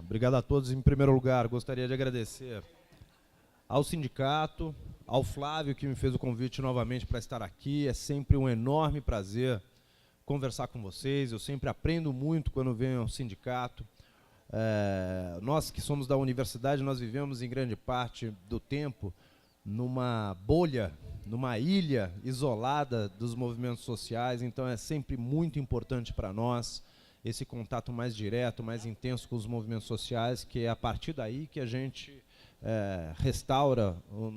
Obrigado a todos. Em primeiro lugar, gostaria de agradecer ao sindicato, ao Flávio, que me fez o convite novamente para estar aqui. É sempre um enorme prazer conversar com vocês. Eu sempre aprendo muito quando venho ao sindicato. Nós que somos da universidade, nós vivemos em grande parte do tempo numa bolha, numa ilha isolada dos movimentos sociais, então é sempre muito importante para nós esse contato mais direto, mais intenso com os movimentos sociais, que é a partir daí que a gente restaura o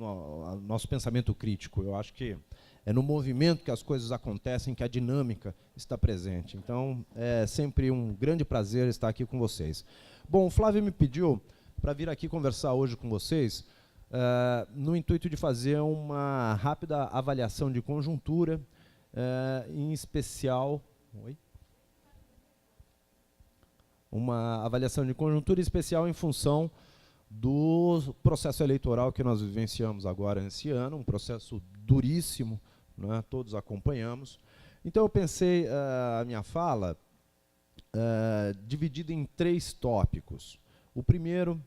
nosso pensamento crítico. Eu acho que é no movimento que as coisas acontecem, que a dinâmica está presente. Então, é sempre um grande prazer estar aqui com vocês. Bom, o Flávio me pediu para vir aqui conversar hoje com vocês, no intuito de fazer uma rápida avaliação de conjuntura, em especial... Oi? Uma avaliação de conjuntura especial em função do processo eleitoral que nós vivenciamos agora nesse ano, um processo duríssimo, né, todos acompanhamos. Então eu pensei a minha fala dividida em 3 tópicos. O primeiro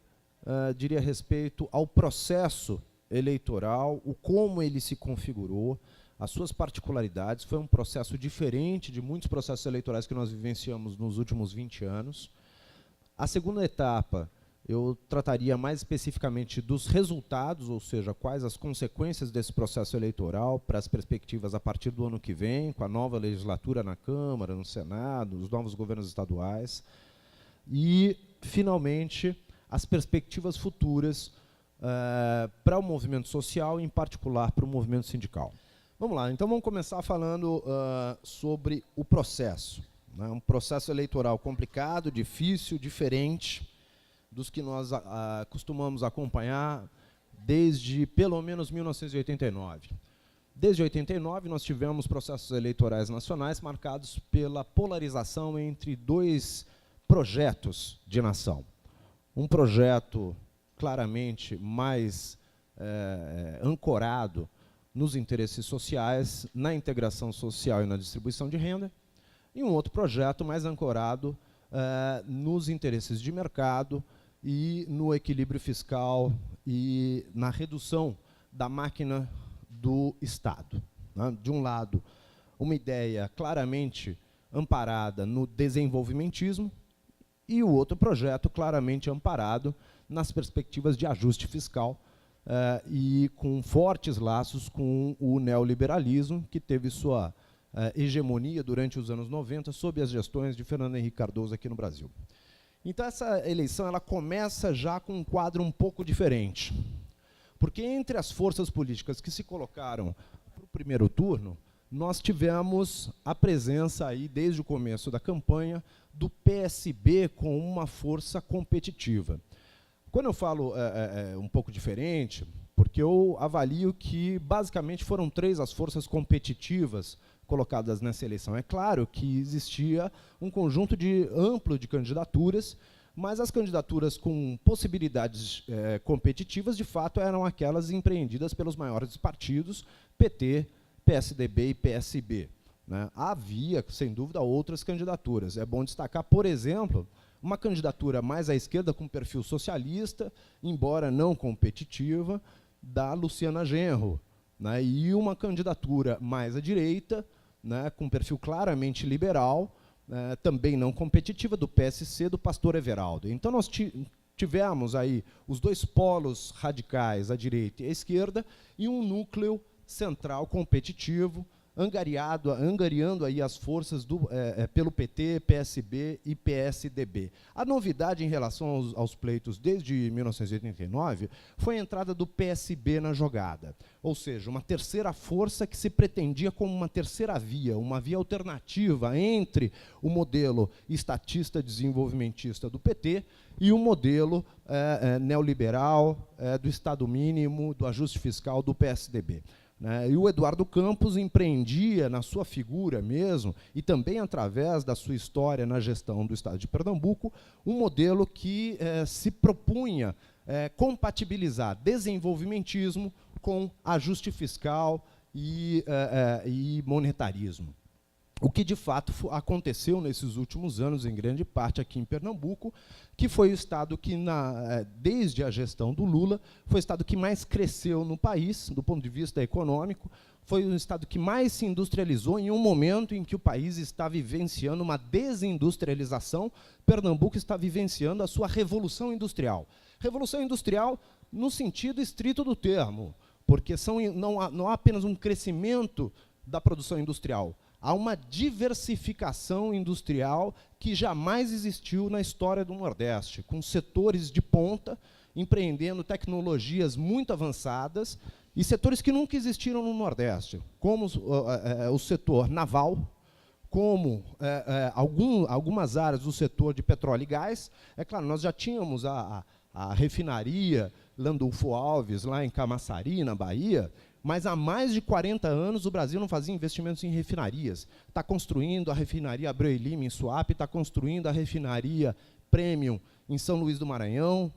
diria respeito ao processo eleitoral, o como ele se configurou, as suas particularidades. Foi um processo diferente de muitos processos eleitorais que nós vivenciamos nos últimos 20 anos. A segunda etapa, eu trataria mais especificamente dos resultados, ou seja, quais as consequências desse processo eleitoral para as perspectivas a partir do ano que vem, com a nova legislatura na Câmara, no Senado, os novos governos estaduais. E, finalmente, as perspectivas futuras para o movimento social, em particular para o movimento sindical. Vamos lá, então vamos começar falando sobre o processo. Né? Um processo eleitoral complicado, difícil, diferente dos que nós costumamos acompanhar desde, pelo menos, 1989. Desde 89, nós tivemos processos eleitorais nacionais marcados pela polarização entre 2 projetos de nação. Um projeto claramente mais ancorado nos interesses sociais, na integração social e na distribuição de renda, e um outro projeto mais ancorado nos interesses de mercado e no equilíbrio fiscal e na redução da máquina do Estado. Né? De um lado, uma ideia claramente amparada no desenvolvimentismo, e o outro projeto claramente amparado nas perspectivas de ajuste fiscal, e com fortes laços com o neoliberalismo, que teve sua hegemonia durante os anos 90, sob as gestões de Fernando Henrique Cardoso aqui no Brasil. Então, essa eleição ela começa já com um quadro um pouco diferente, porque entre as forças políticas que se colocaram para o primeiro turno, nós tivemos a presença, aí, desde o começo da campanha, do PSB com uma força competitiva. Quando eu falo um pouco diferente, porque eu avalio que, basicamente, foram 3 as forças competitivas colocadas nessa eleição. É claro que existia um conjunto amplo de candidaturas, mas as candidaturas com possibilidades competitivas, de fato, eram aquelas empreendidas pelos maiores partidos, PT, PSDB e PSB. Né? Havia, sem dúvida, outras candidaturas. É bom destacar, por exemplo, uma candidatura mais à esquerda, com perfil socialista, embora não competitiva, da Luciana Genro, né? E uma candidatura mais à direita, né, com perfil claramente liberal, também não competitiva, do PSC, do Pastor Everaldo. Então, nós tivemos aí os 2 polos radicais, a direita e a esquerda, e um núcleo central competitivo, angariando aí as forças pelo PT, PSB e PSDB. A novidade em relação aos pleitos desde 1989 foi a entrada do PSB na jogada, ou seja, uma terceira força que se pretendia como uma terceira via, uma via alternativa entre o modelo estatista desenvolvimentista do PT e o modelo neoliberal do Estado mínimo, do ajuste fiscal do PSDB. Né? E o Eduardo Campos empreendia, na sua figura mesmo, e também através da sua história na gestão do Estado de Pernambuco, um modelo que se propunha compatibilizar desenvolvimentismo com ajuste fiscal e monetarismo. o que de fato aconteceu nesses últimos anos, em grande parte aqui em Pernambuco, que foi o estado que, desde a gestão do Lula, foi o estado que mais cresceu no país, do ponto de vista econômico, foi o estado que mais se industrializou em um momento em que o país está vivenciando uma desindustrialização. Pernambuco está vivenciando a sua revolução industrial. Revolução industrial no sentido estrito do termo, porque não há apenas um crescimento da produção industrial, há uma diversificação industrial que jamais existiu na história do Nordeste, com setores de ponta, empreendendo tecnologias muito avançadas, e setores que nunca existiram no Nordeste, como o setor naval, como algumas áreas do setor de petróleo e gás. É claro, nós já tínhamos a refinaria Landulfo Alves, lá em Camaçari, na Bahia, mas há mais de 40 anos o Brasil não fazia investimentos em refinarias. Está construindo a refinaria Abreu e Lima, em Suape, está construindo a refinaria Premium, em São Luís do Maranhão,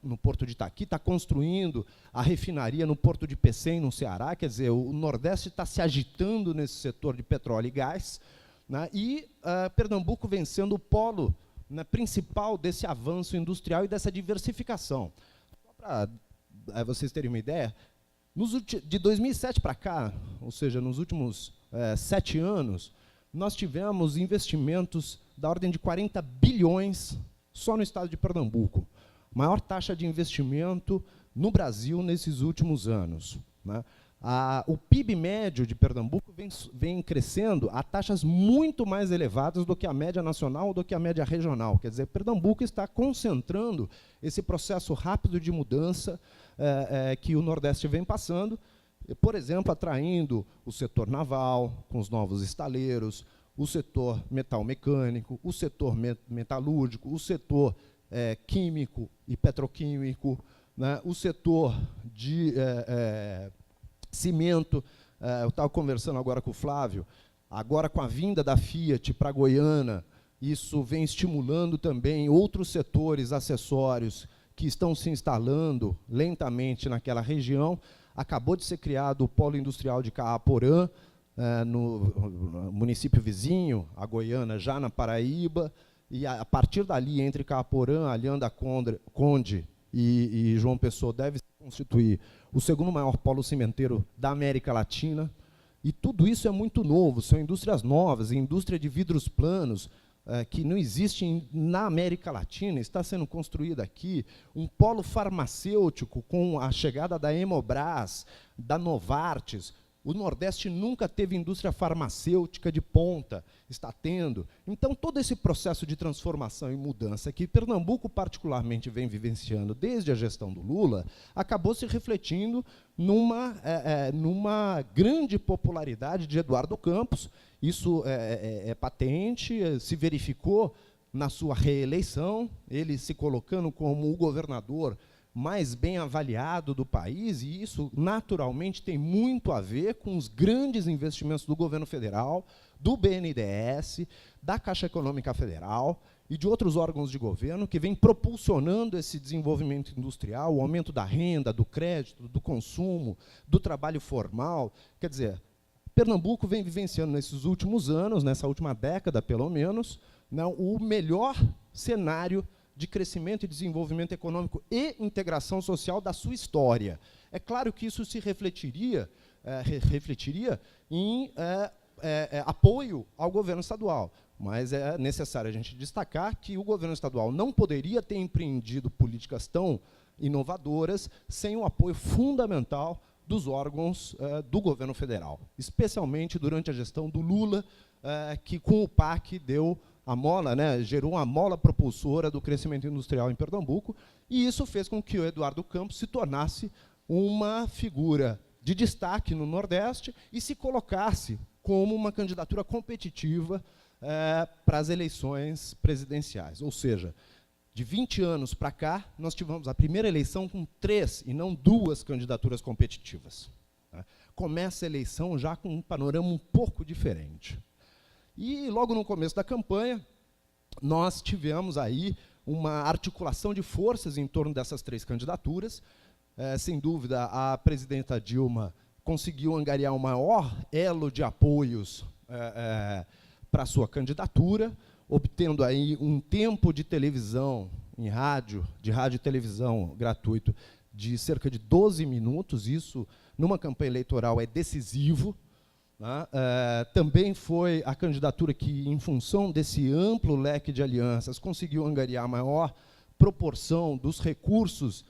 no Porto de Itaqui, está construindo a refinaria no Porto de Pecém, no Ceará. Quer dizer, o Nordeste está se agitando nesse setor de petróleo e gás, né, e Pernambuco vem sendo o polo, né, principal desse avanço industrial e dessa diversificação. Só para vocês terem uma ideia, de 2007 para cá, ou seja, nos últimos 7 anos, nós tivemos investimentos da ordem de 40 bilhões só no estado de Pernambuco. Maior taxa de investimento no Brasil nesses últimos anos, né? O PIB médio de Pernambuco vem crescendo a taxas muito mais elevadas do que a média nacional ou do que a média regional. Quer dizer, Pernambuco está concentrando esse processo rápido de mudança que o Nordeste vem passando, por exemplo, atraindo o setor naval, com os novos estaleiros, o setor metal-mecânico, o setor metalúrgico, o setor químico e petroquímico, né, o setor de cimento. Eu estava conversando agora com o Flávio, agora com a vinda da Fiat para Goiânia, isso vem estimulando também outros setores acessórios que estão se instalando lentamente naquela região. Acabou de ser criado o Polo Industrial de Caaporã, no município vizinho, a Goiânia, já na Paraíba, e a partir dali, entre Caaporã, Alhanda Conde e João Pessoa, deve se constituir o segundo maior polo cimenteiro da América Latina. E tudo isso é muito novo, são indústrias novas, indústria de vidros planos, que não existe na América Latina, está sendo construída aqui, um polo farmacêutico com a chegada da Hemobras, da Novartis. O Nordeste nunca teve indústria farmacêutica de ponta, está tendo. Então, todo esse processo de transformação e mudança que Pernambuco particularmente vem vivenciando desde a gestão do Lula, acabou se refletindo numa grande popularidade de Eduardo Campos. Isso é patente, se verificou na sua reeleição, ele se colocando como o governador mais bem avaliado do país, e isso, naturalmente, tem muito a ver com os grandes investimentos do governo federal, do BNDES, da Caixa Econômica Federal e de outros órgãos de governo que vêm propulsionando esse desenvolvimento industrial, o aumento da renda, do crédito, do consumo, do trabalho formal. Quer dizer, Pernambuco vem vivenciando nesses últimos anos, nessa última década, pelo menos, o melhor cenário de crescimento e desenvolvimento econômico e integração social da sua história. É claro que isso se refletiria em apoio ao governo estadual, mas é necessário a gente destacar que o governo estadual não poderia ter empreendido políticas tão inovadoras sem o apoio fundamental dos órgãos do governo federal, especialmente durante a gestão do Lula, que com o PAC deu a mola, né, gerou uma mola propulsora do crescimento industrial em Pernambuco, e isso fez com que o Eduardo Campos se tornasse uma figura de destaque no Nordeste e se colocasse como uma candidatura competitiva para as eleições presidenciais. Ou seja, de 20 anos para cá, nós tivemos a primeira eleição com 3 e não 2 candidaturas competitivas. Começa a eleição já com um panorama um pouco diferente. E, logo no começo da campanha, nós tivemos aí uma articulação de forças em torno dessas 3 candidaturas. Sem dúvida, a presidenta Dilma conseguiu angariar o maior elo de apoios para a sua candidatura, obtendo aí um tempo de televisão em rádio, de rádio e televisão gratuito, de cerca de 12 minutos. Isso, numa campanha eleitoral, é decisivo. Né? Também foi a candidatura que, em função desse amplo leque de alianças, conseguiu angariar a maior proporção dos recursos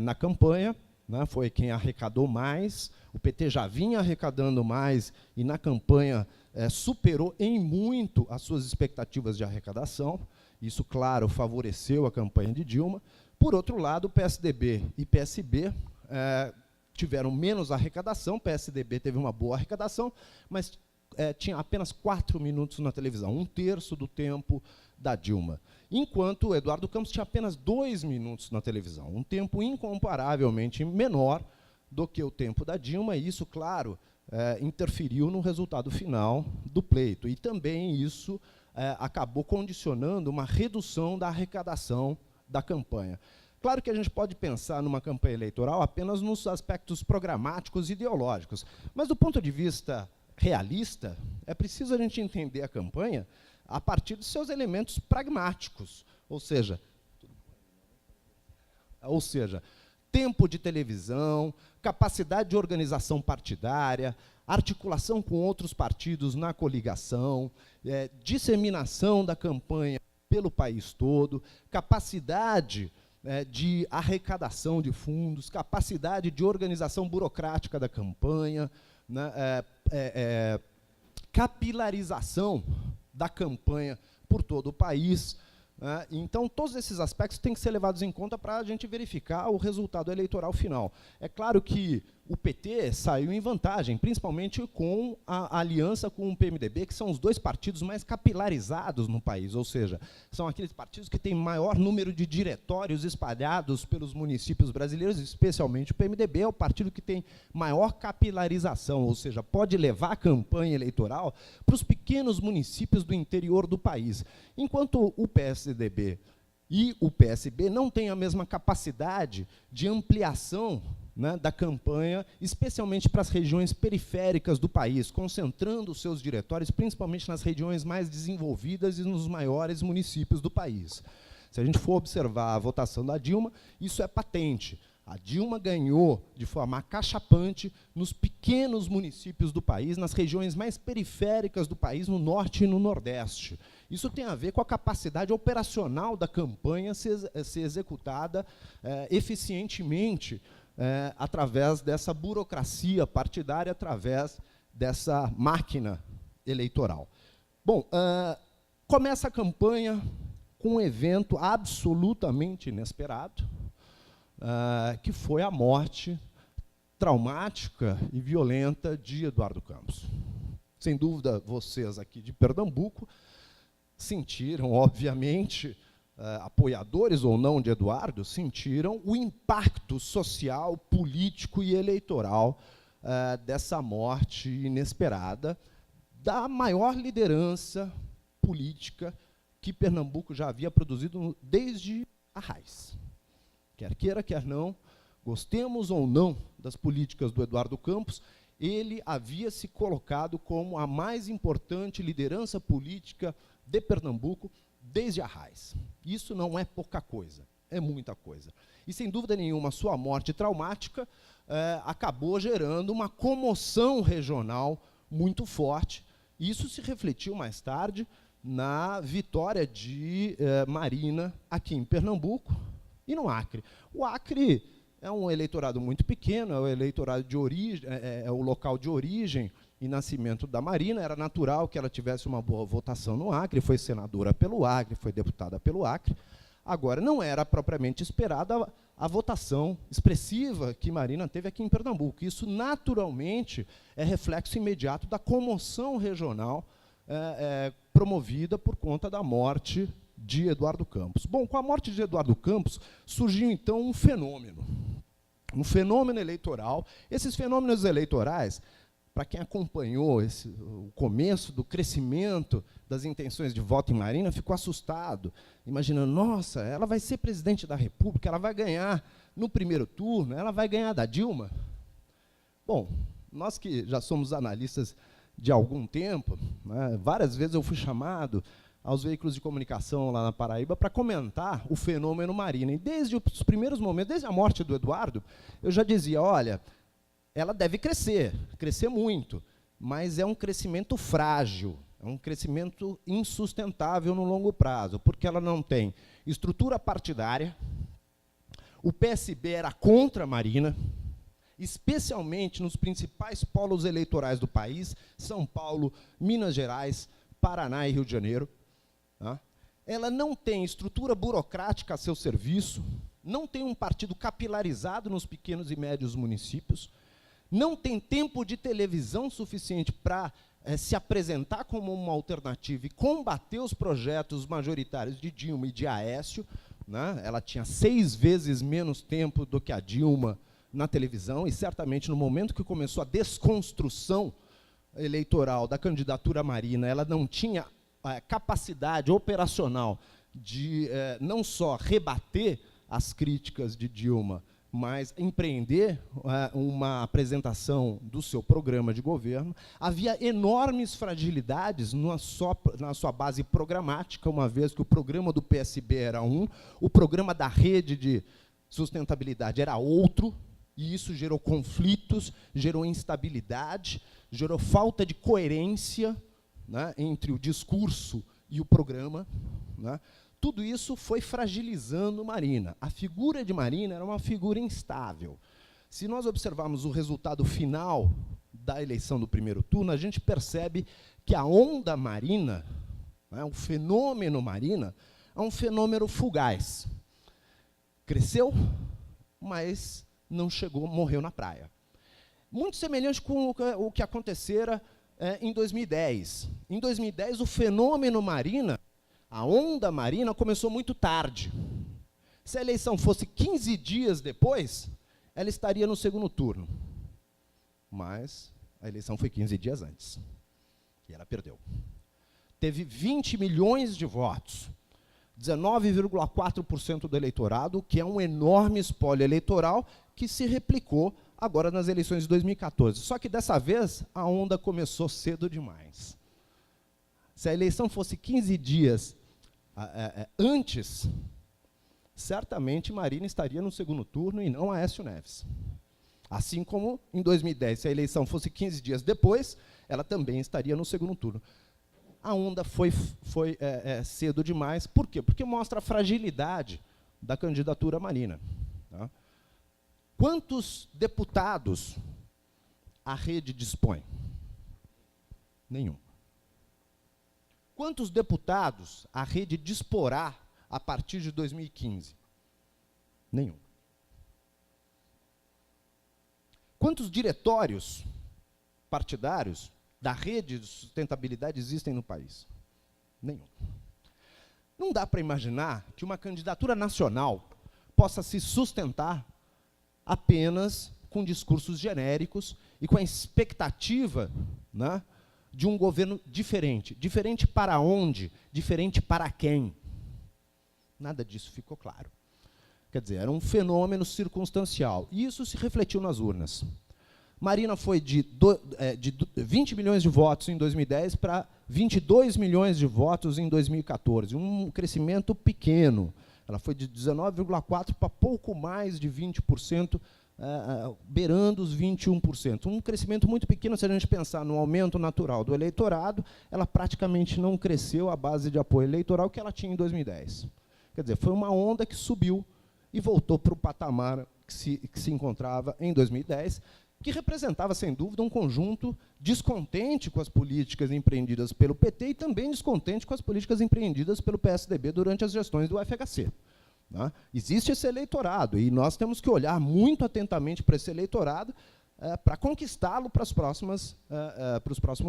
na campanha. Né? Foi quem arrecadou mais. O PT já vinha arrecadando mais e, na campanha, superou em muito as suas expectativas de arrecadação. Isso, claro, favoreceu a campanha de Dilma. Por outro lado, o PSDB e PSB tiveram menos arrecadação. O PSDB teve uma boa arrecadação, mas tinha apenas 4 minutos na televisão, 1/3 do tempo da Dilma. Enquanto o Eduardo Campos tinha apenas 2 minutos na televisão, um tempo incomparavelmente menor do que o tempo da Dilma, e isso, claro, interferiu no resultado final do pleito. E também isso acabou condicionando uma redução da arrecadação da campanha. Claro que a gente pode pensar numa campanha eleitoral apenas nos aspectos programáticos e ideológicos, mas, do ponto de vista realista, é preciso a gente entender a campanha a partir dos seus elementos pragmáticos, ou seja, tempo de televisão, capacidade de organização partidária, articulação com outros partidos na coligação, disseminação da campanha pelo país todo, capacidade de arrecadação de fundos, capacidade de organização burocrática da campanha, né, capilarização da campanha por todo o país. Então, todos esses aspectos têm que ser levados em conta para a gente verificar o resultado eleitoral final. É claro que o PT saiu em vantagem, principalmente com a aliança com o PMDB, que são os 2 partidos mais capilarizados no país, ou seja, são aqueles partidos que têm maior número de diretórios espalhados pelos municípios brasileiros, especialmente o PMDB é o partido que tem maior capilarização, ou seja, pode levar a campanha eleitoral para os pequenos municípios do interior do país, enquanto o PSDB e o PSB não têm a mesma capacidade de ampliação, né, da campanha, especialmente para as regiões periféricas do país, concentrando os seus diretórios, principalmente nas regiões mais desenvolvidas e nos maiores municípios do país. Se a gente for observar a votação da Dilma, isso é patente. A Dilma ganhou de forma acachapante nos pequenos municípios do país, nas regiões mais periféricas do país, no norte e no nordeste. Isso tem a ver com a capacidade operacional da campanha ser executada eficientemente através dessa burocracia partidária, através dessa máquina eleitoral. Bom, começa a campanha com um evento absolutamente inesperado, que foi a morte traumática e violenta de Eduardo Campos. Sem dúvida, vocês aqui de Pernambuco sentiram, obviamente, apoiadores ou não de Eduardo, sentiram o impacto social, político e eleitoral dessa morte inesperada da maior liderança política que Pernambuco já havia produzido desde Arraiz. Quer queira, quer não, gostemos ou não das políticas do Eduardo Campos, ele havia se colocado como a mais importante liderança política de Pernambuco desde Arraiz. Isso não é pouca coisa, é muita coisa. E, sem dúvida nenhuma, a sua morte traumática acabou gerando uma comoção regional muito forte. Isso se refletiu mais tarde na vitória de Marina aqui em Pernambuco e no Acre. O Acre é um eleitorado muito pequeno, é o eleitorado de origem, é o local de origem e nascimento da Marina. Era natural que ela tivesse uma boa votação no Acre, foi senadora pelo Acre, foi deputada pelo Acre. Agora, não era propriamente esperada a votação expressiva que Marina teve aqui em Pernambuco. Isso, naturalmente, é reflexo imediato da comoção regional promovida por conta da morte de Eduardo Campos. Bom, com a morte de Eduardo Campos, surgiu, então, um fenômeno eleitoral. Esses fenômenos eleitorais, para quem acompanhou o começo do crescimento das intenções de voto em Marina, ficou assustado, imaginando, nossa, ela vai ser presidente da República, ela vai ganhar no primeiro turno, ela vai ganhar da Dilma. Bom, nós que já somos analistas de algum tempo, né, várias vezes eu fui chamado aos veículos de comunicação lá na Paraíba para comentar o fenômeno Marina. E desde os primeiros momentos, desde a morte do Eduardo, eu já dizia, olha, ela deve crescer muito, mas é um crescimento frágil, é um crescimento insustentável no longo prazo, porque ela não tem estrutura partidária. O PSB era contra a Marina, especialmente nos principais polos eleitorais do país, São Paulo, Minas Gerais, Paraná e Rio de Janeiro. Tá? Ela não tem estrutura burocrática a seu serviço, não tem um partido capilarizado nos pequenos e médios municípios, não tem tempo de televisão suficiente para se apresentar como uma alternativa e combater os projetos majoritários de Dilma e de Aécio. Né? Ela tinha 6 vezes menos tempo do que a Dilma na televisão, e certamente no momento que começou a desconstrução eleitoral da candidatura Marina, ela não tinha capacidade operacional de não só rebater as críticas de Dilma, mas empreender uma apresentação do seu programa de governo. Havia enormes fragilidades na sua base programática, uma vez que o programa do PSB era o programa da Rede de Sustentabilidade era outro, e isso gerou conflitos, gerou instabilidade, gerou falta de coerência, né, entre o discurso e o programa. Né? Tudo isso foi fragilizando Marina. A figura de Marina era uma figura instável. Se nós observarmos o resultado final da eleição do primeiro turno, a gente percebe que a onda Marina, né, o fenômeno Marina, é um fenômeno fugaz. Cresceu, mas não chegou, morreu na praia. Muito semelhante com o que acontecera em 2010. Em 2010, o fenômeno Marina, a onda Marina, começou muito tarde. Se a eleição fosse 15 dias depois, ela estaria no segundo turno. Mas a eleição foi 15 dias antes. E ela perdeu. Teve 20 milhões de votos, 19,4% do eleitorado, que é um enorme espólio eleitoral que se replicou agora nas eleições de 2014. Só que, dessa vez, a onda começou cedo demais. Se a eleição fosse 15 dias antes, certamente Marina estaria no segundo turno e não Aécio Neves. Assim como, em 2010, se a eleição fosse 15 dias depois, ela também estaria no segundo turno. A onda foi cedo demais. Por quê? Porque mostra a fragilidade da candidatura Marina. Tá? Quantos deputados a rede dispõe? Nenhum. Quantos deputados a rede disporá a partir de 2015? Nenhum. Quantos diretórios partidários da rede de sustentabilidade existem no país? Nenhum. Não dá para imaginar que uma candidatura nacional possa se sustentar apenas com discursos genéricos e com a expectativa, né, de um governo diferente. Diferente para onde? Diferente para quem? Nada disso ficou claro. Quer dizer, era um fenômeno circunstancial. E isso se refletiu nas urnas. Marina foi de 20 milhões de votos em 2010 para 22 milhões de votos em 2014. Um crescimento pequeno. Ela foi de 19,4% para pouco mais de 20%, beirando os 21%. Um crescimento muito pequeno, se a gente pensar no aumento natural do eleitorado, ela praticamente não cresceu à base de apoio eleitoral que ela tinha em 2010. Quer dizer, foi uma onda que subiu e voltou para o patamar que se encontrava em 2010, que representava, sem dúvida, um conjunto descontente com as políticas empreendidas pelo PT e também descontente com as políticas empreendidas pelo PSDB durante as gestões do FHC. Né? Existe esse eleitorado, e nós temos que olhar muito atentamente para esse eleitorado para conquistá-lo para os próximos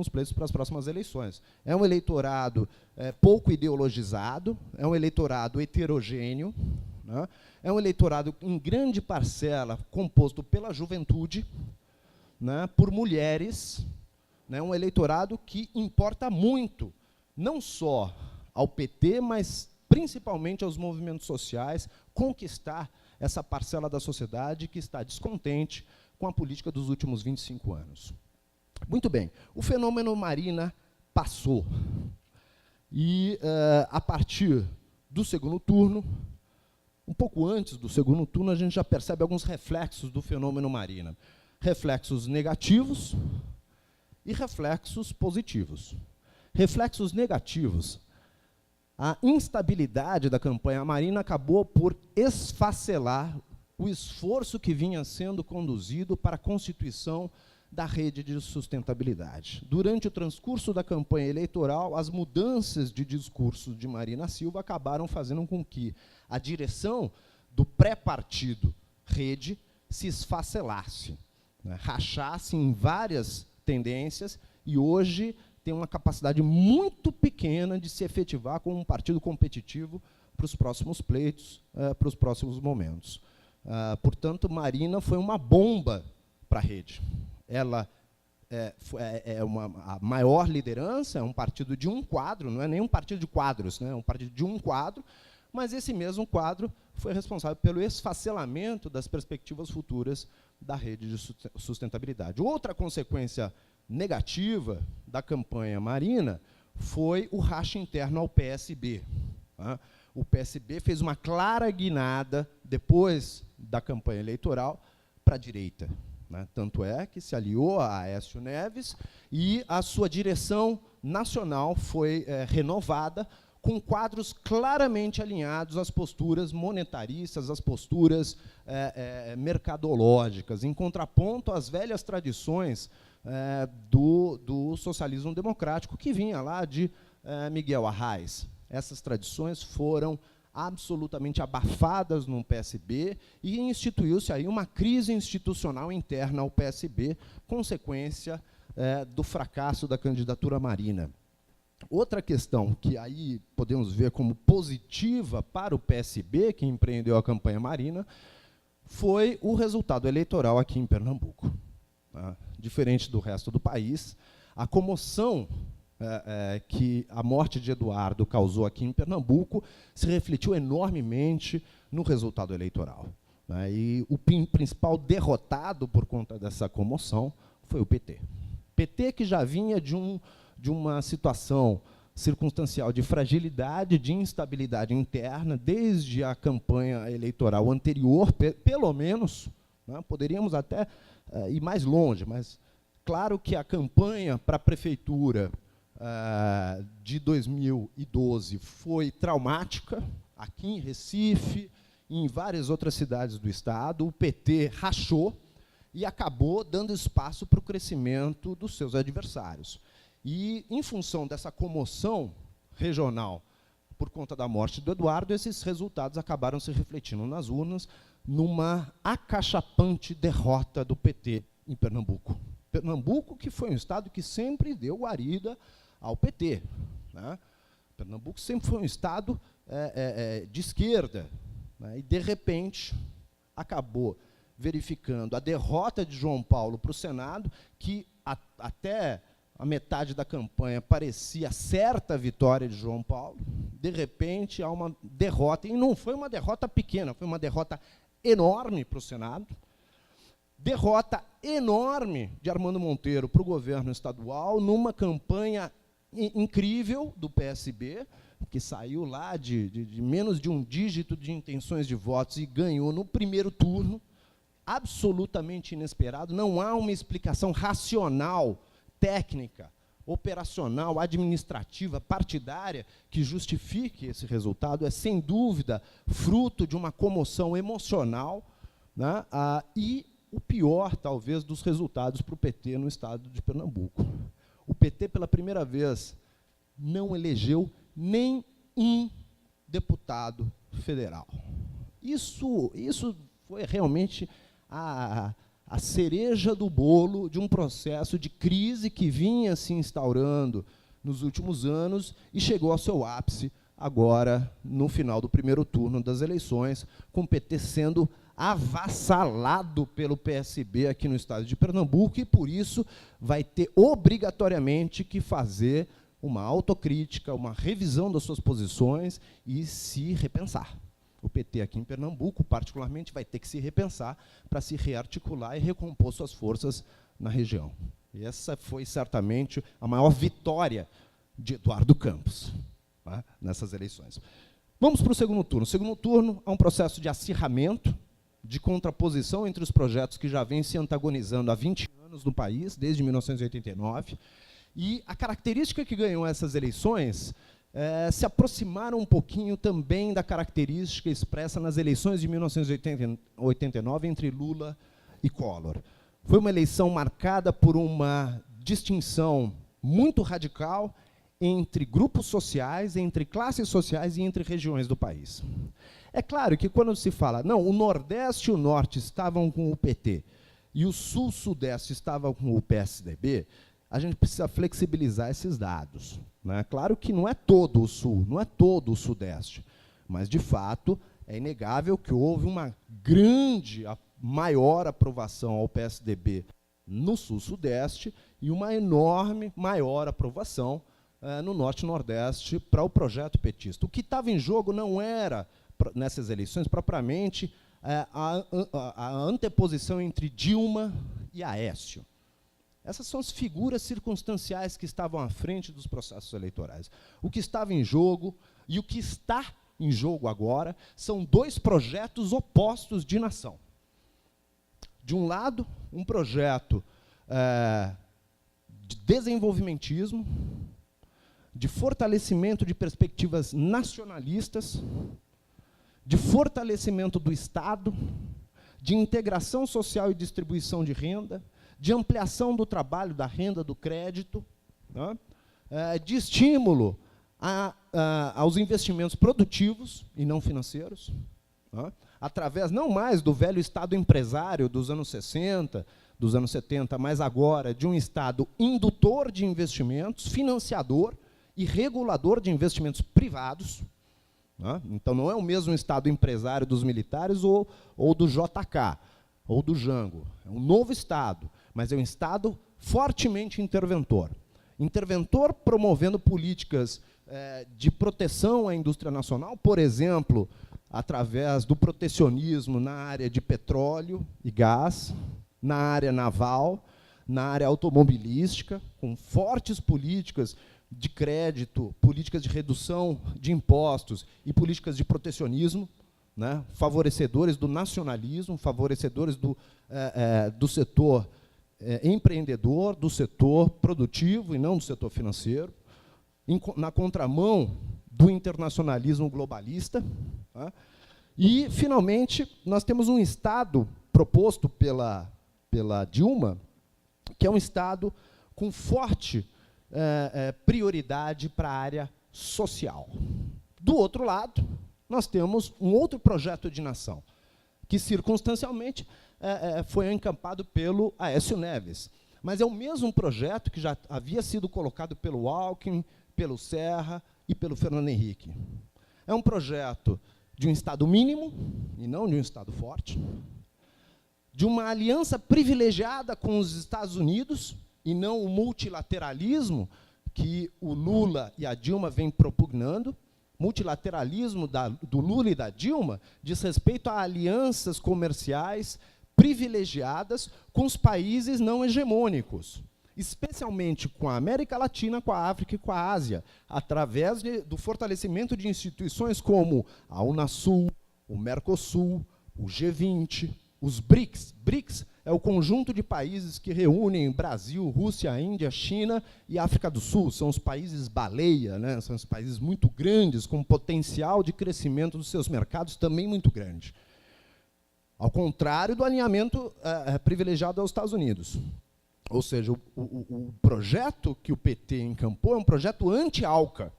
pleitos, para as próximas eleições. É um eleitorado pouco ideologizado, é um eleitorado heterogêneo, né? É um eleitorado, em grande parcela, composto pela juventude, né, por mulheres, né, um eleitorado que importa muito, não só ao PT, mas principalmente aos movimentos sociais, conquistar essa parcela da sociedade que está descontente com a política dos últimos 25 anos. Muito bem, o fenômeno Marina passou. E, a partir do segundo turno, um pouco antes do segundo turno, a gente já percebe alguns reflexos do fenômeno Marina. Reflexos negativos e reflexos positivos. Reflexos negativos. A instabilidade da campanha Marina acabou por esfacelar o esforço que vinha sendo conduzido para a constituição da rede de sustentabilidade. Durante o transcurso da campanha eleitoral, as mudanças de discurso de Marina Silva acabaram fazendo com que a direção do pré-partido Rede se esfacelasse, né, rachasse em várias tendências e hoje tem uma capacidade muito pequena de se efetivar como um partido competitivo para os próximos pleitos, para os próximos momentos. Portanto, Marina foi uma bomba para a Rede. Ela a maior liderança, é um partido de um quadro, não é nem um partido de quadros, né, é um partido de um quadro, mas esse mesmo quadro foi responsável pelo esfacelamento das perspectivas futuras da rede de sustentabilidade. Outra consequência negativa da campanha Marina foi o racha interno ao PSB. Tá? O PSB fez uma clara guinada, depois da campanha eleitoral, para a direita. Né? Tanto é que se aliou a Aécio Neves e a sua direção nacional foi renovada, com quadros claramente alinhados às posturas monetaristas, às posturas mercadológicas, em contraponto às velhas tradições do socialismo democrático, que vinha lá de Miguel Arraes. Essas tradições foram absolutamente abafadas no PSB e instituiu-se aí uma crise institucional interna ao PSB, consequência do fracasso da candidatura Marina. Outra questão que aí podemos ver como positiva para o PSB, que empreendeu a campanha Marina, foi o resultado eleitoral aqui em Pernambuco. Tá? Diferente do resto do país, a comoção que a morte de Eduardo causou aqui em Pernambuco se refletiu enormemente no resultado eleitoral. Né? E o principal derrotado por conta dessa comoção foi o PT. PT que já vinha de uma situação circunstancial de fragilidade, de instabilidade interna, desde a campanha eleitoral anterior, pelo menos, né? Poderíamos até ir mais longe, mas claro que a campanha para a prefeitura de 2012 foi traumática, aqui em Recife, e em várias outras cidades do Estado. O PT rachou e acabou dando espaço para o crescimento dos seus adversários. E, em função dessa comoção regional, por conta da morte do Eduardo, esses resultados acabaram se refletindo nas urnas numa acachapante derrota do PT em Pernambuco. Pernambuco, que foi um estado que sempre deu guarida ao PT. Né? Pernambuco sempre foi um estado de esquerda. Né? E, de repente, acabou verificando a derrota de João Paulo para o Senado, que até a metade da campanha parecia certa a vitória de João Paulo. De repente, há uma derrota, e não foi uma derrota pequena, foi uma derrota enorme para o Senado, derrota enorme de Armando Monteiro para o governo estadual, numa campanha incrível do PSB, que saiu lá de menos de um dígito de intenções de votos e ganhou no primeiro turno, absolutamente inesperado. Não há uma explicação racional, técnica, operacional, administrativa, partidária, que justifique esse resultado. É, sem dúvida, fruto de uma comoção emocional, né, e o pior, talvez, dos resultados para o PT no estado de Pernambuco. O PT, pela primeira vez, não elegeu nem um deputado federal. Isso foi realmente a cereja do bolo de um processo de crise que vinha se instaurando nos últimos anos e chegou ao seu ápice agora, no final do primeiro turno das eleições, com o PT sendo avassalado pelo PSB aqui no estado de Pernambuco, e, por isso, vai ter obrigatoriamente que fazer uma autocrítica, uma revisão das suas posições e se repensar. O PT aqui em Pernambuco, particularmente, vai ter que se repensar para se rearticular e recompor suas forças na região. E essa foi certamente a maior vitória de Eduardo Campos, tá, nessas eleições. Vamos para o segundo turno. O segundo turno é um processo de acirramento, de contraposição entre os projetos que já vêm se antagonizando há 20 anos no país, desde 1989. E a característica que ganhou essas eleições se aproximaram um pouquinho também da característica expressa nas eleições de 1989 entre Lula e Collor. Foi uma eleição marcada por uma distinção muito radical entre grupos sociais, entre classes sociais e entre regiões do país. É claro que quando se fala, não, o Nordeste e o Norte estavam com o PT e o Sul-Sudeste estavam com o PSDB, a gente precisa flexibilizar esses dados, né? Claro que não é todo o Sul, não é todo o Sudeste, mas, de fato, é inegável que houve uma grande, maior aprovação ao PSDB no Sul-Sudeste e uma enorme, maior aprovação no Norte e Nordeste para o projeto petista. O que estava em jogo não era, nessas eleições, propriamente a anteposição entre Dilma e Aécio. Essas são as figuras circunstanciais que estavam à frente dos processos eleitorais. O que estava em jogo e o que está em jogo agora são dois projetos opostos de nação. De um lado, um projeto de desenvolvimentismo, de fortalecimento de perspectivas nacionalistas, de fortalecimento do Estado, de integração social e distribuição de renda, de ampliação do trabalho, da renda, do crédito, né? De estímulo aos investimentos produtivos e não financeiros, né? Através não mais do velho Estado empresário dos anos 60, dos anos 70, mas agora de um Estado indutor de investimentos, financiador e regulador de investimentos privados, né? Então, não é o mesmo Estado empresário dos militares ou do JK, ou do Jango. É um novo Estado, mas é um Estado fortemente interventor. Interventor promovendo políticas de proteção à indústria nacional, por exemplo, através do protecionismo na área de petróleo e gás, na área naval, na área automobilística, com fortes políticas de crédito, políticas de redução de impostos e políticas de protecionismo, né, favorecedores do nacionalismo, favorecedores do setor empreendedor, do setor produtivo e não do setor financeiro, na contramão do internacionalismo globalista. Tá? E, finalmente, nós temos um Estado proposto pela Dilma, que é um Estado com forte prioridade para a área social. Do outro lado, nós temos um outro projeto de nação, que, circunstancialmente, foi encampado pelo Aécio Neves. Mas é o mesmo projeto que já havia sido colocado pelo Alckmin, pelo Serra e pelo Fernando Henrique. É um projeto de um Estado mínimo, e não de um Estado forte, de uma aliança privilegiada com os Estados Unidos, e não o multilateralismo que o Lula e a Dilma vêm propugnando. Multilateralismo do Lula e da Dilma diz respeito a alianças comerciais privilegiadas com os países não hegemônicos, especialmente com a América Latina, com a África e com a Ásia, através do fortalecimento de instituições como a Unasul, o Mercosul, o G20, os BRICS. BRICS é o conjunto de países que reúnem Brasil, Rússia, Índia, China e África do Sul. São os países baleia, né? São os países muito grandes, com potencial de crescimento dos seus mercados também muito grande. Ao contrário do alinhamento privilegiado aos Estados Unidos. Ou seja, o projeto que o PT encampou é um projeto anti-ALCA,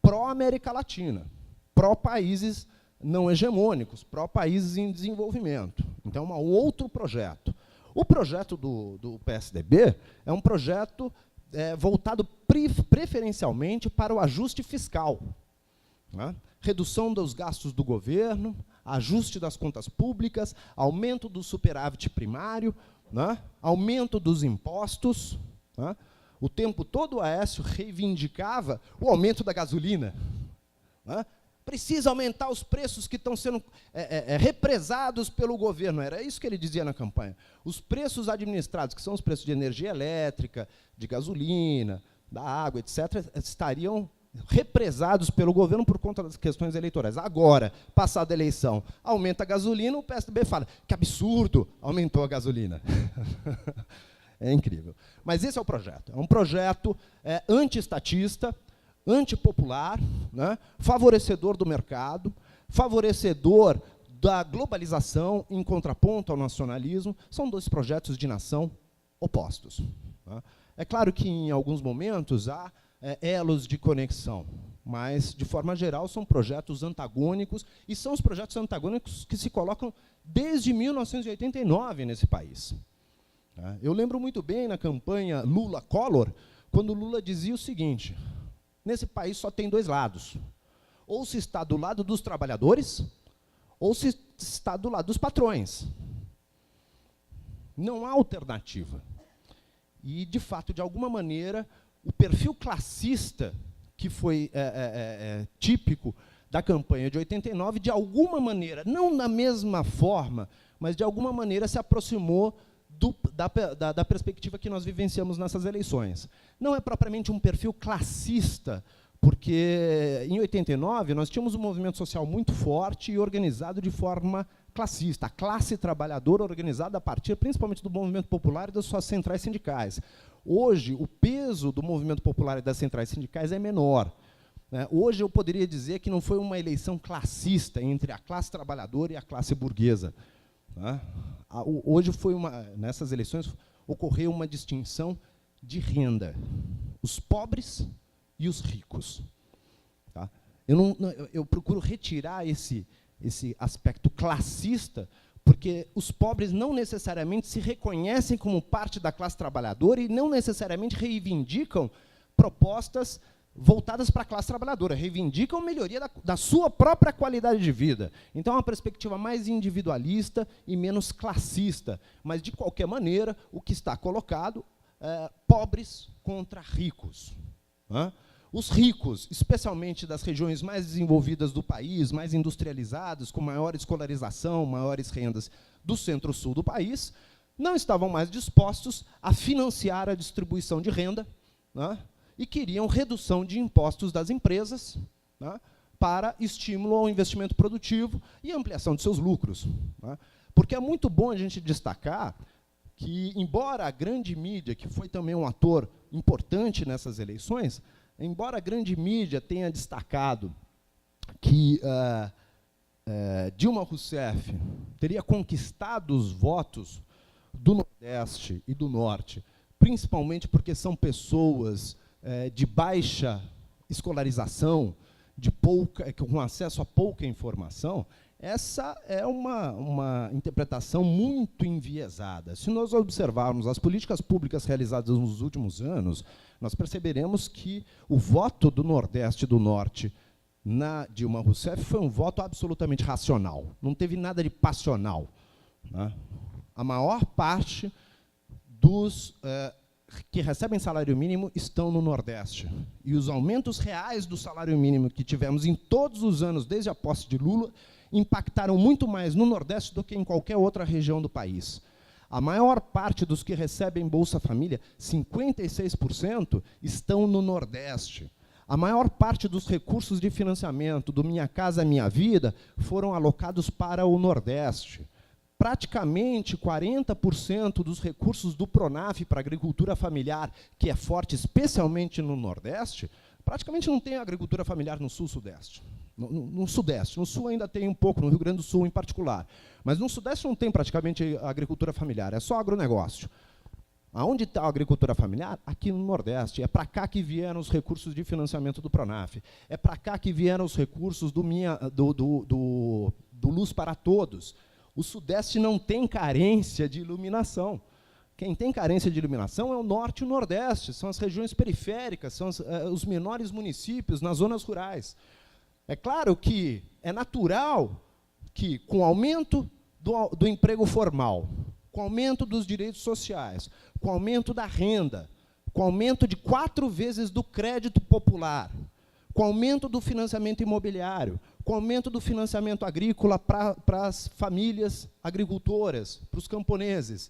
pró-América Latina, pró-países não hegemônicos, pró-países em desenvolvimento. Então, é um outro projeto. O projeto do PSDB é um projeto voltado preferencialmente para o ajuste fiscal, né? Redução dos gastos do governo, ajuste das contas públicas, aumento do superávit primário, né? Aumento dos impostos. Né? O tempo todo o Aécio reivindicava o aumento da gasolina. Né? precisa aumentar os preços que estão sendo represados pelo governo. Era isso que ele dizia na campanha. Os preços administrados, que são os preços de energia elétrica, de gasolina, da água, etc., estariam represados pelo governo por conta das questões eleitorais. Agora, passada a eleição, aumenta a gasolina, o PSDB fala, que absurdo, aumentou a gasolina. É incrível. Mas esse é o projeto. É um projeto anti-estatista, antipopular, né, favorecedor do mercado, favorecedor da globalização em contraponto ao nacionalismo. São dois projetos de nação opostos. Né. É claro que, em alguns momentos, há elos de conexão, mas, de forma geral, são projetos antagônicos, e são os projetos antagônicos que se colocam desde 1989 nesse país. Eu lembro muito bem, na campanha Lula-Collor, quando Lula dizia o seguinte, nesse país só tem dois lados, ou se está do lado dos trabalhadores, ou se está do lado dos patrões. Não há alternativa. E, de fato, de alguma maneira, o perfil classista, que foi típico da campanha de 89, de alguma maneira, não da mesma forma, mas de alguma maneira se aproximou da perspectiva que nós vivenciamos nessas eleições. Não é propriamente um perfil classista, porque, em 89, nós tínhamos um movimento social muito forte e organizado de forma classista, a classe trabalhadora organizada a partir, principalmente, do movimento popular e das suas centrais sindicais. Hoje, o peso do movimento popular e das centrais sindicais é menor. Hoje, eu poderia dizer que não foi uma eleição classista entre a classe trabalhadora e a classe burguesa. Hoje, nessas eleições, ocorreu uma distinção de renda. Os pobres e os ricos. Eu procuro retirar esse aspecto classista, porque os pobres não necessariamente se reconhecem como parte da classe trabalhadora e não necessariamente reivindicam propostas voltadas para a classe trabalhadora, reivindicam melhoria da sua própria qualidade de vida. Então, é uma perspectiva mais individualista e menos classista. Mas, de qualquer maneira, o que está colocado é pobres contra ricos. Os ricos, especialmente das regiões mais desenvolvidas do país, mais industrializadas, com maior escolarização, maiores rendas do centro-sul do país, não estavam mais dispostos a financiar a distribuição de renda, e queriam redução de impostos das empresas, para estímulo ao investimento produtivo e ampliação de seus lucros. Porque é muito bom a gente destacar que, embora a grande mídia, que foi também um ator importante nessas eleições, embora a grande mídia tenha destacado que Dilma Rousseff teria conquistado os votos do Nordeste e do Norte, principalmente porque são pessoas de baixa escolarização, com acesso a pouca informação, essa é uma interpretação muito enviesada. Se nós observarmos as políticas públicas realizadas nos últimos anos, nós perceberemos que o voto do Nordeste e do Norte na Dilma Rousseff foi um voto absolutamente racional, não teve nada de passional. A maior parte dos que recebem salário mínimo estão no Nordeste. E os aumentos reais do salário mínimo que tivemos em todos os anos, desde a posse de Lula, impactaram muito mais no Nordeste do que em qualquer outra região do país. A maior parte dos que recebem Bolsa Família, 56%, estão no Nordeste. A maior parte dos recursos de financiamento do Minha Casa Minha Vida foram alocados para o Nordeste. Praticamente 40% dos recursos do PRONAF para a agricultura familiar, que é forte especialmente no Nordeste, praticamente não tem agricultura familiar no Sul-Sudeste. No Sudeste. No Sul ainda tem um pouco, no Rio Grande do Sul em particular. Mas no Sudeste não tem praticamente agricultura familiar, é só agronegócio. Aonde está a agricultura familiar? Aqui no Nordeste. É para cá que vieram os recursos de financiamento do PRONAF. É para cá que vieram os recursos do Luz para Todos. O Sudeste não tem carência de iluminação. Quem tem carência de iluminação é o Norte e o Nordeste, são as regiões periféricas, são os menores municípios nas zonas rurais. É claro que é natural que, com o aumento do emprego formal, com o aumento dos direitos sociais, com o aumento da renda, com o aumento de 4 vezes do crédito popular, com o aumento do financiamento imobiliário, com o aumento do financiamento agrícola para as famílias agricultoras, para os camponeses,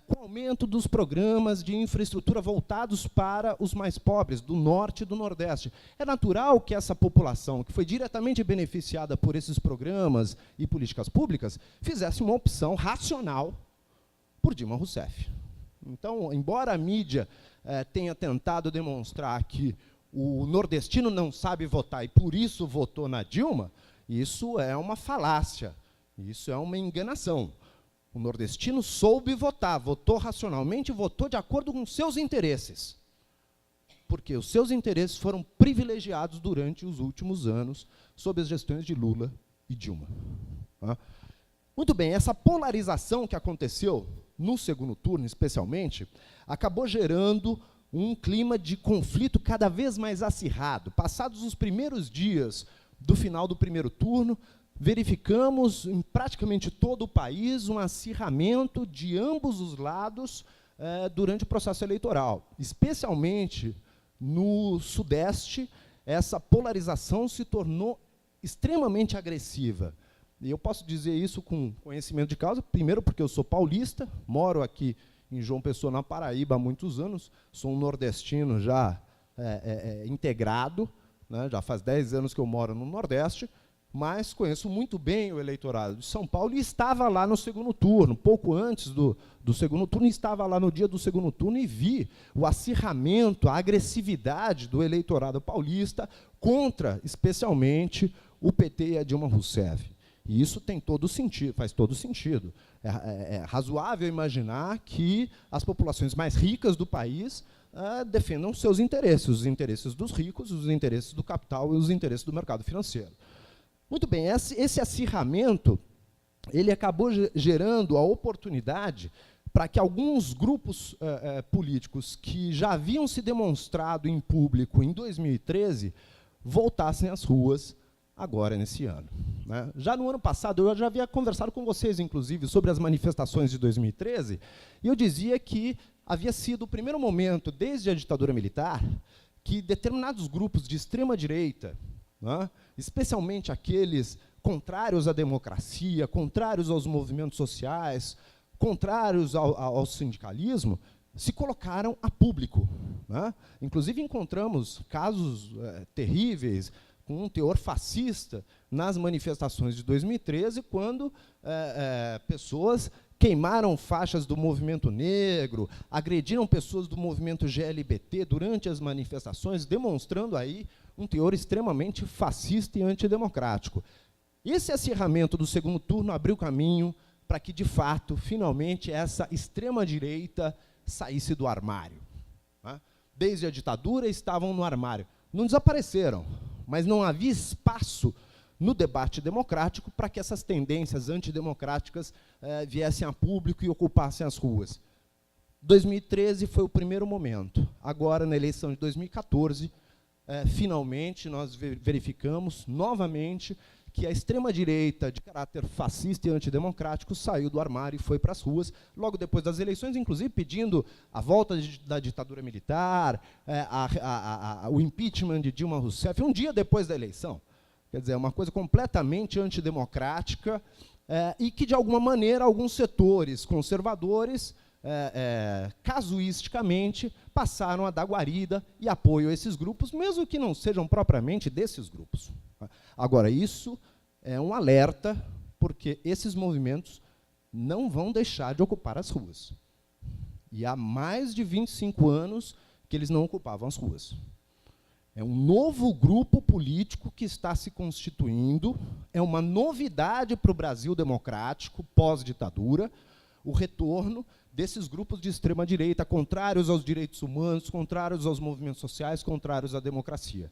com o aumento dos programas de infraestrutura voltados para os mais pobres, do Norte e do Nordeste. É natural que essa população, que foi diretamente beneficiada por esses programas e políticas públicas, fizesse uma opção racional por Dilma Rousseff. Então, embora a mídia tenha tentado demonstrar que o nordestino não sabe votar e, por isso, votou na Dilma, isso é uma falácia, isso é uma enganação. O nordestino soube votar, votou racionalmente, votou de acordo com seus interesses. Porque os seus interesses foram privilegiados durante os últimos anos, sob as gestões de Lula e Dilma. Muito bem, essa polarização que aconteceu no segundo turno, especialmente, acabou gerando um clima de conflito cada vez mais acirrado. Passados os primeiros dias do final do primeiro turno, verificamos em praticamente todo o país um acirramento de ambos os lados durante o processo eleitoral. Especialmente no Sudeste, essa polarização se tornou extremamente agressiva. E eu posso dizer isso com conhecimento de causa, primeiro porque eu sou paulista, moro aqui em João Pessoa, na Paraíba, há muitos anos, sou um nordestino já integrado, né, já faz 10 anos que eu moro no Nordeste, mas conheço muito bem o eleitorado de São Paulo e estava lá no segundo turno, pouco antes do segundo turno, estava lá no dia do segundo turno e vi o acirramento, a agressividade do eleitorado paulista contra, especialmente, o PT e a Dilma Rousseff. E isso tem todo sentido, faz todo sentido. É razoável imaginar que as populações mais ricas do país defendam seus interesses, os interesses dos ricos, os interesses do capital e os interesses do mercado financeiro. Muito bem, esse acirramento ele acabou gerando a oportunidade para que alguns grupos políticos que já haviam se demonstrado em público em 2013 voltassem às ruas agora, nesse ano. Né? Já no ano passado, eu já havia conversado com vocês, inclusive, sobre as manifestações de 2013, e eu dizia que havia sido o primeiro momento, desde a ditadura militar, que determinados grupos de extrema-direita, né, especialmente aqueles contrários à democracia, contrários aos movimentos sociais, contrários ao sindicalismo, se colocaram a público. Né? Inclusive, encontramos casos terríveis, com um teor fascista nas manifestações de 2013, quando pessoas queimaram faixas do movimento negro, agrediram pessoas do movimento GLBT durante as manifestações, demonstrando aí um teor extremamente fascista e antidemocrático. Esse acirramento do segundo turno abriu caminho para que, de fato, finalmente, essa extrema-direita saísse do armário. Né? Desde a ditadura estavam no armário. Não desapareceram, mas não havia espaço no debate democrático para que essas tendências antidemocráticas viessem a público e ocupassem as ruas. 2013 foi o primeiro momento. Agora, na eleição de 2014, finalmente, nós verificamos novamente que a extrema-direita, de caráter fascista e antidemocrático, saiu do armário e foi para as ruas, logo depois das eleições, inclusive pedindo a volta da ditadura militar, o impeachment de Dilma Rousseff, um dia depois da eleição. Quer dizer, é uma coisa completamente antidemocrática e que, de alguma maneira, alguns setores conservadores, casuisticamente, passaram a dar guarida e apoio a esses grupos, mesmo que não sejam propriamente desses grupos. Agora, isso é um alerta, porque esses movimentos não vão deixar de ocupar as ruas. E há mais de 25 anos que eles não ocupavam as ruas. É um novo grupo político que está se constituindo, é uma novidade para o Brasil democrático, pós-ditadura, o retorno desses grupos de extrema-direita, contrários aos direitos humanos, contrários aos movimentos sociais, contrários à democracia.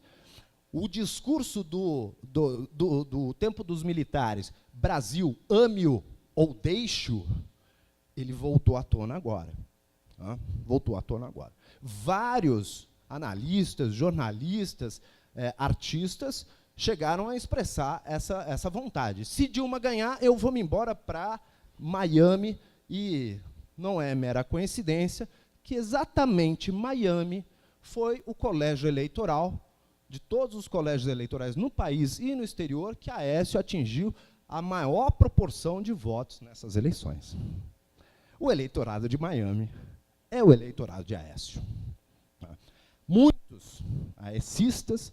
O discurso do tempo dos militares, Brasil, ame-o ou deixe-o, ele voltou à tona agora. Tá? Voltou à tona agora. Vários analistas, jornalistas, artistas chegaram a expressar essa vontade. Se Dilma ganhar, eu vou me embora para Miami, e não é mera coincidência que exatamente Miami foi o colégio eleitoral de todos os colégios eleitorais no país e no exterior, que Aécio atingiu a maior proporção de votos nessas eleições. O eleitorado de Miami é o eleitorado de Aécio. Muitos aecistas,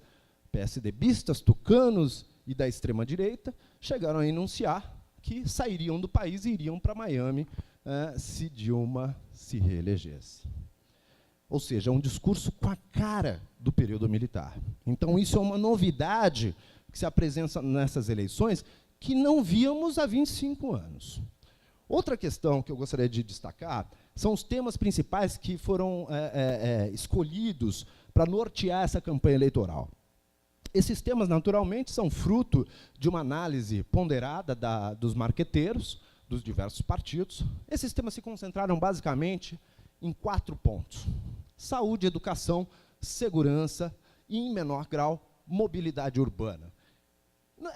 PSDBistas, tucanos e da extrema-direita chegaram a enunciar que sairiam do país e iriam para Miami se Dilma se reelegesse. Ou seja, é um discurso com a cara do período militar. Então, isso é uma novidade que se apresenta nessas eleições que não víamos há 25 anos. Outra questão que eu gostaria de destacar são os temas principais que foram escolhidos para nortear essa campanha eleitoral. Esses temas, naturalmente, são fruto de uma análise ponderada dos marqueteiros, dos diversos partidos. Esses temas se concentraram, basicamente, em 4 pontos: saúde, educação, segurança e, em menor grau, mobilidade urbana.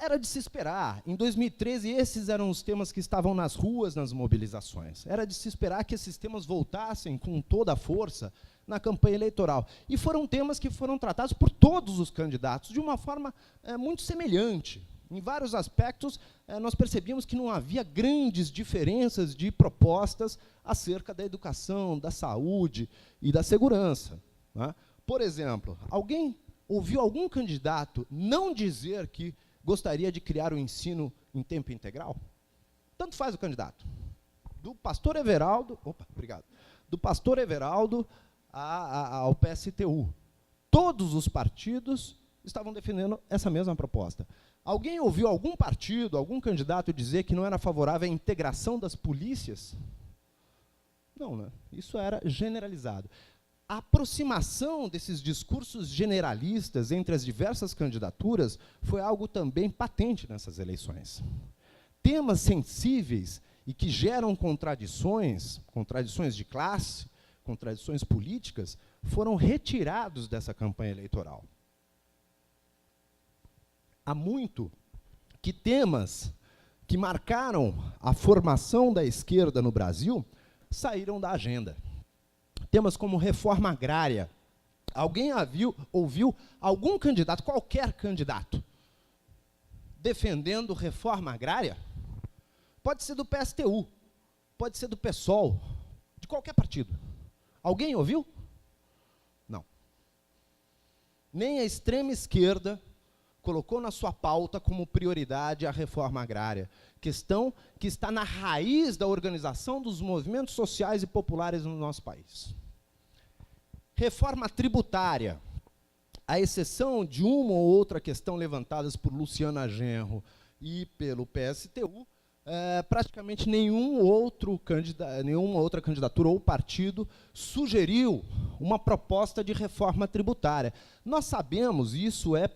Era de se esperar. Em 2013, esses eram os temas que estavam nas ruas, nas mobilizações. Era de se esperar que esses temas voltassem com toda a força na campanha eleitoral. E foram temas que foram tratados por todos os candidatos de uma forma muito semelhante. Em vários aspectos, nós percebíamos que não havia grandes diferenças de propostas acerca da educação, da saúde e da segurança, né? Por exemplo, alguém ouviu algum candidato não dizer que gostaria de criar o ensino em tempo integral? Tanto faz o candidato. Do pastor Everaldo, do pastor Everaldo ao PSTU. Todos os partidos estavam defendendo essa mesma proposta. Alguém ouviu algum partido, algum candidato dizer que não era favorável à integração das polícias? Não, né? Isso era generalizado. A aproximação desses discursos generalistas entre as diversas candidaturas foi algo também patente nessas eleições. Temas sensíveis e que geram contradições de classe, contradições políticas, foram retirados dessa campanha eleitoral. Há muito que temas que marcaram a formação da esquerda no Brasil saíram da agenda. Temas como reforma agrária. Alguém ouviu algum candidato, qualquer candidato, defendendo reforma agrária? Pode ser do PSTU, pode ser do PSOL, de qualquer partido. Alguém ouviu? Não. Nem a extrema esquerda colocou na sua pauta como prioridade a reforma agrária, questão que está na raiz da organização dos movimentos sociais e populares no nosso país. Reforma tributária, à exceção de uma ou outra questão levantadas por Luciana Genro e pelo PSTU, praticamente nenhuma outra candidatura ou partido sugeriu uma proposta de reforma tributária. Nós sabemos, e isso é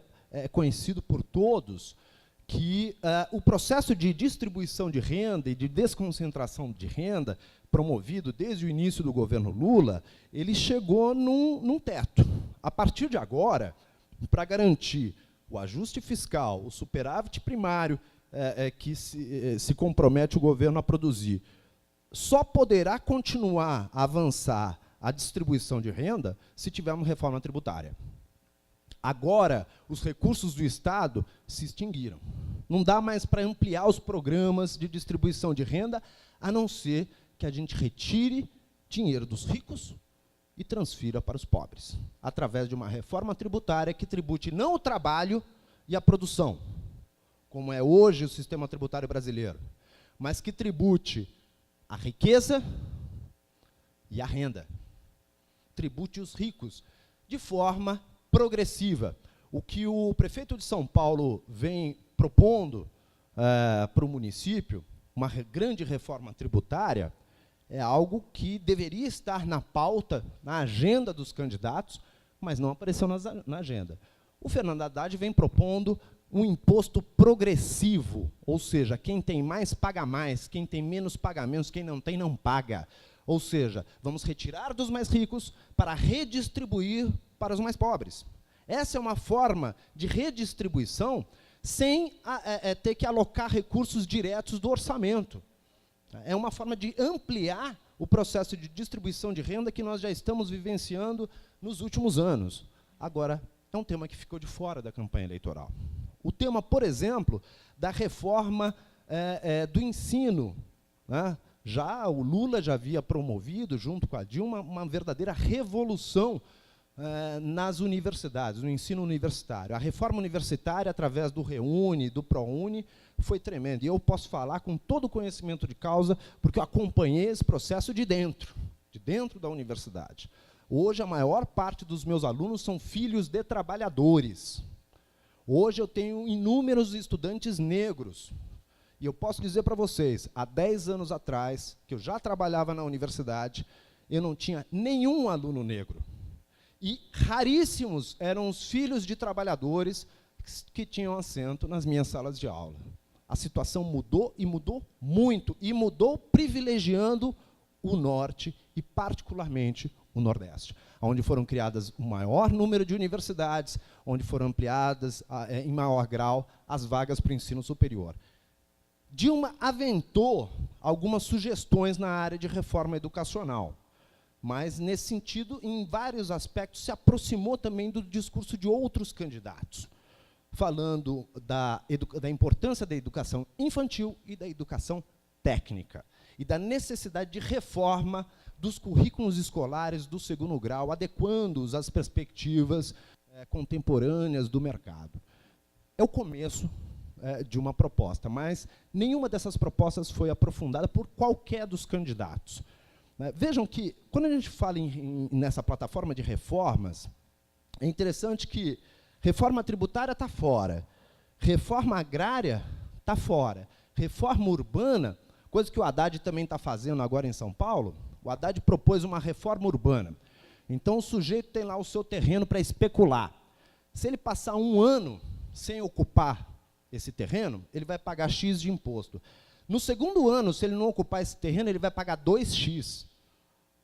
conhecido por todos, que o processo de distribuição de renda e de desconcentração de renda, promovido desde o início do governo Lula, ele chegou num teto. A partir de agora, para garantir o ajuste fiscal, o superávit primário que se compromete o governo a produzir, só poderá continuar a avançar a distribuição de renda se tivermos reforma tributária. Agora, os recursos do Estado se extinguiram. Não dá mais para ampliar os programas de distribuição de renda, a não ser que a gente retire dinheiro dos ricos e transfira para os pobres, através de uma reforma tributária que tribute não o trabalho e a produção, como é hoje o sistema tributário brasileiro, mas que tribute a riqueza e a renda. Tribute os ricos de forma progressiva. O que o prefeito de São Paulo vem propondo para o município, uma grande reforma tributária, é algo que deveria estar na pauta, na agenda dos candidatos, mas não apareceu na agenda. O Fernando Haddad vem propondo um imposto progressivo, ou seja, quem tem mais paga mais, quem tem menos paga menos, quem não tem não paga. Ou seja, vamos retirar dos mais ricos para redistribuir para os mais pobres. Essa é uma forma de redistribuição sem ter que alocar recursos diretos do orçamento. É uma forma de ampliar o processo de distribuição de renda que nós já estamos vivenciando nos últimos anos. Agora, é um tema que ficou de fora da campanha eleitoral. O tema, por exemplo, da reforma do ensino, né? Já o Lula já havia promovido, junto com a Dilma, uma verdadeira revolução nas universidades, no ensino universitário. A reforma universitária, através do REUNE, do ProUni, foi tremenda. E eu posso falar com todo o conhecimento de causa, porque eu acompanhei esse processo de dentro da universidade. Hoje, a maior parte dos meus alunos são filhos de trabalhadores. Hoje, eu tenho inúmeros estudantes negros. E eu posso dizer para vocês, há 10 anos atrás, que eu já trabalhava na universidade, eu não tinha nenhum aluno negro. E raríssimos eram os filhos de trabalhadores que tinham assento nas minhas salas de aula. A situação mudou, e mudou muito, e mudou privilegiando o Norte e, particularmente, o Nordeste, onde foram criadas o maior número de universidades, onde foram ampliadas, em maior grau, as vagas para o ensino superior. Dilma aventou algumas sugestões na área de reforma educacional, mas, nesse sentido, em vários aspectos, se aproximou também do discurso de outros candidatos, falando da importância da educação infantil e da educação técnica, e da necessidade de reforma dos currículos escolares do segundo grau, adequando-os às perspectivas contemporâneas do mercado. É o começo de uma proposta, mas nenhuma dessas propostas foi aprofundada por qualquer dos candidatos. Vejam que, quando a gente fala nessa plataforma de reformas, é interessante que reforma tributária está fora, reforma agrária está fora, reforma urbana, coisa que o Haddad também está fazendo agora em São Paulo. O Haddad propôs uma reforma urbana. Então, o sujeito tem lá o seu terreno para especular. Se ele passar um ano sem ocupar esse terreno, ele vai pagar X de imposto. No segundo ano, se ele não ocupar esse terreno, ele vai pagar 2X.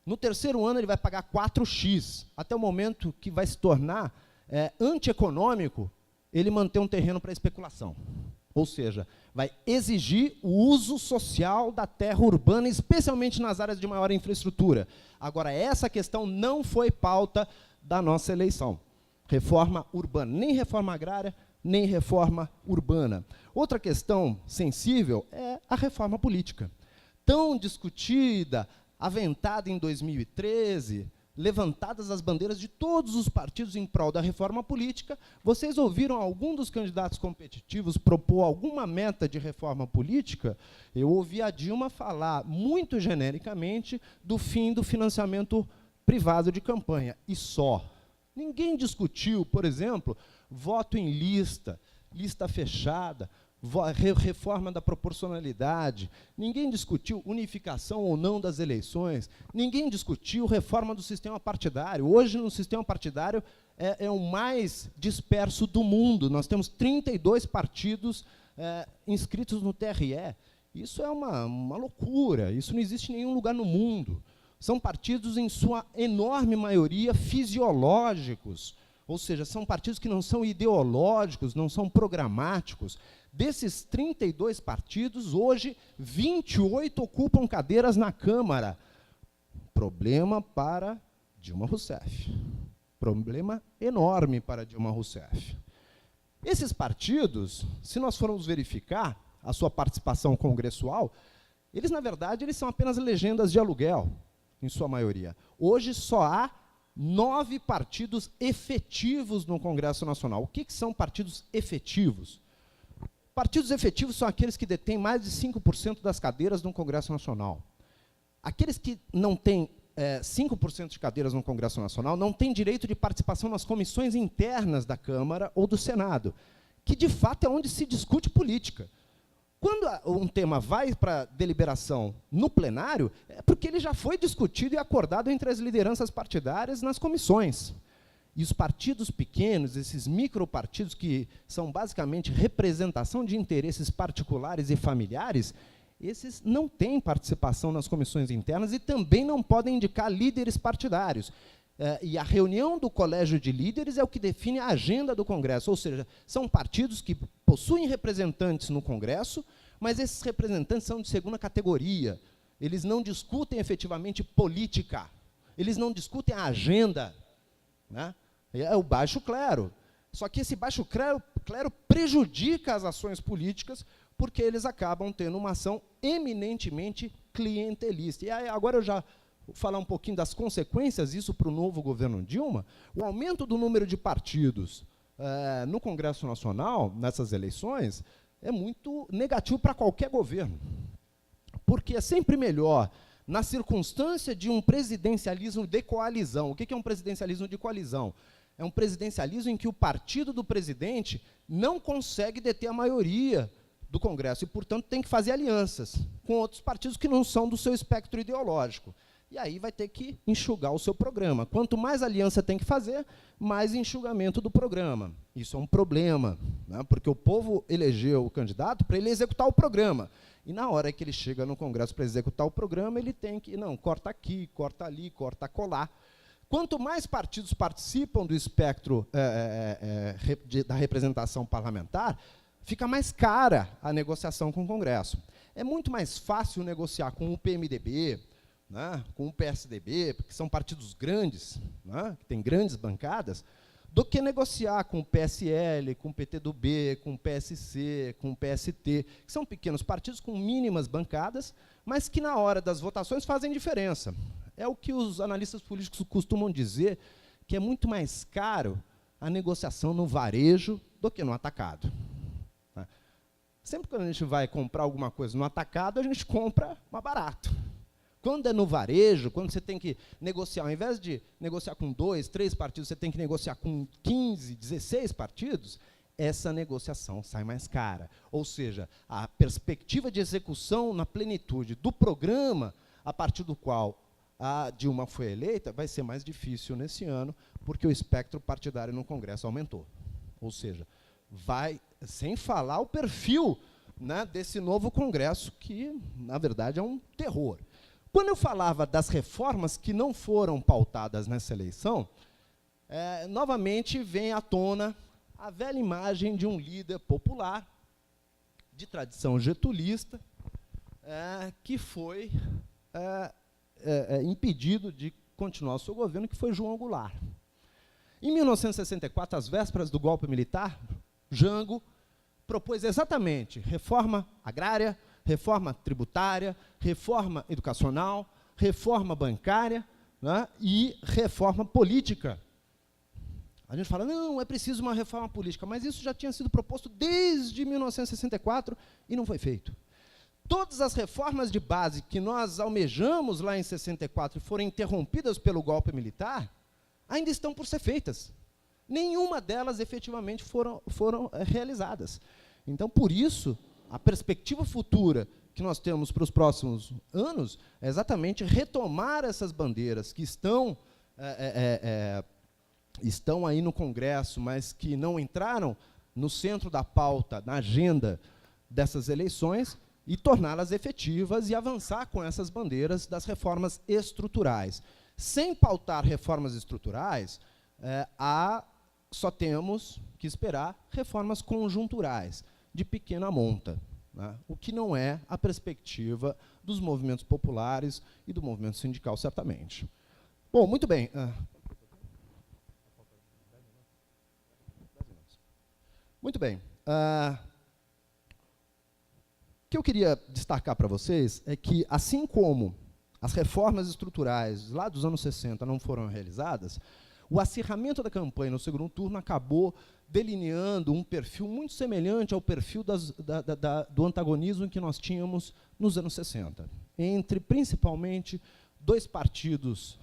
No terceiro ano, ele vai pagar 4X, até o momento que vai se tornar antieconômico ele manter um terreno para especulação. Ou seja, vai exigir o uso social da terra urbana, especialmente nas áreas de maior infraestrutura. Agora, essa questão não foi pauta da nossa eleição. Reforma urbana, nem reforma agrária, nem reforma urbana. Outra questão sensível é a reforma política. Tão discutida, aventada em 2013, levantadas as bandeiras de todos os partidos em prol da reforma política. Vocês ouviram algum dos candidatos competitivos propor alguma meta de reforma política? Eu ouvi a Dilma falar, muito genericamente, do fim do financiamento privado de campanha, e só. Ninguém discutiu, por exemplo, voto em lista, lista fechada, reforma da proporcionalidade, ninguém discutiu unificação ou não das eleições, ninguém discutiu reforma do sistema partidário. Hoje, no sistema partidário, é o mais disperso do mundo. Nós temos 32 partidos inscritos no TRE. Isso é uma loucura, isso não existe em nenhum lugar no mundo. São partidos, em sua enorme maioria, fisiológicos, ou seja, são partidos que não são ideológicos, não são programáticos. Desses 32 partidos, hoje, 28 ocupam cadeiras na Câmara. Problema para Dilma Rousseff. Problema enorme para Dilma Rousseff. Esses partidos, se nós formos verificar a sua participação congressual, eles, na verdade, eles são apenas legendas de aluguel, em sua maioria. Hoje, só há 9 partidos efetivos no Congresso Nacional. O que são partidos efetivos? Partidos efetivos são aqueles que detêm mais de 5% das cadeiras no Congresso Nacional. Aqueles que não têm 5% de cadeiras no Congresso Nacional não têm direito de participação nas comissões internas da Câmara ou do Senado, que, de fato, é onde se discute política. Quando um tema vai para deliberação no plenário, é porque ele já foi discutido e acordado entre as lideranças partidárias nas comissões. E os partidos pequenos, esses micropartidos, que são basicamente representação de interesses particulares e familiares, esses não têm participação nas comissões internas e também não podem indicar líderes partidários. E a reunião do colégio de líderes é o que define a agenda do Congresso, ou seja, são partidos que possuem representantes no Congresso, mas esses representantes são de segunda categoria. Eles não discutem efetivamente política, eles não discutem a agenda, né? É o baixo clero. Só que esse baixo clero prejudica as ações políticas porque eles acabam tendo uma ação eminentemente clientelista. E aí, agora eu já vou falar um pouquinho das consequências disso para o novo governo Dilma. O aumento do número de partidos no Congresso Nacional, nessas eleições, é muito negativo para qualquer governo. Porque é sempre melhor, na circunstância de um presidencialismo de coalizão. O que é um presidencialismo de coalizão? É um presidencialismo em que o partido do presidente não consegue deter a maioria do Congresso e, portanto, tem que fazer alianças com outros partidos que não são do seu espectro ideológico. E aí vai ter que enxugar o seu programa. Quanto mais aliança tem que fazer, mais enxugamento do programa. Isso é um problema, né? Porque o povo elegeu o candidato para ele executar o programa. E, na hora que ele chega no Congresso para executar o programa, ele tem que, não, corta aqui, corta ali, corta acolá. Quanto mais partidos participam do espectro da representação parlamentar, fica mais cara a negociação com o Congresso. É muito mais fácil negociar com o PMDB, né, com o PSDB, porque são partidos grandes, né, que têm grandes bancadas, do que negociar com o PSL, com o PTB, com o PSC, com o PST, que são pequenos partidos com mínimas bancadas, mas que, na hora das votações, fazem diferença. É o que os analistas políticos costumam dizer, que é muito mais caro a negociação no varejo do que no atacado. Sempre que a gente vai comprar alguma coisa no atacado, a gente compra mais barato. Quando é no varejo, quando você tem que negociar, ao invés de negociar com 2, 3 partidos, você tem que negociar com 15, 16 partidos, essa negociação sai mais cara. Ou seja, a perspectiva de execução na plenitude do programa, a partir do qual a Dilma foi eleita, vai ser mais difícil nesse ano, porque o espectro partidário no Congresso aumentou. Ou seja, vai, sem falar o perfil, né, desse novo Congresso, que, na verdade, é um terror. Quando eu falava das reformas que não foram pautadas nessa eleição, novamente vem à tona a velha imagem de um líder popular, de tradição getulista, que foi impedido de continuar o seu governo, que foi João Goulart. Em 1964, às vésperas do golpe militar, Jango propôs exatamente reforma agrária, reforma tributária, reforma educacional, reforma bancária, né, e reforma política. A gente fala, não, é preciso uma reforma política, mas isso já tinha sido proposto desde 1964 e não foi feito. Todas as reformas de base que nós almejamos lá em 64 e foram interrompidas pelo golpe militar, ainda estão por ser feitas. Nenhuma delas efetivamente foram realizadas. Então, por isso, a perspectiva futura que nós temos para os próximos anos é exatamente retomar essas bandeiras que estão aí no Congresso, mas que não entraram no centro da pauta, na agenda dessas eleições, e torná-las efetivas e avançar com essas bandeiras das reformas estruturais. Sem pautar reformas estruturais, só temos que esperar reformas conjunturais, de pequena monta, né? O que não é a perspectiva dos movimentos populares e do movimento sindical, certamente. Bom, muito bem. Muito bem. O que eu queria destacar para vocês é que, assim como as reformas estruturais lá dos anos 60 não foram realizadas, o acirramento da campanha no segundo turno acabou delineando um perfil muito semelhante ao perfil do antagonismo que nós tínhamos nos anos 60, entre, principalmente, 2 partidos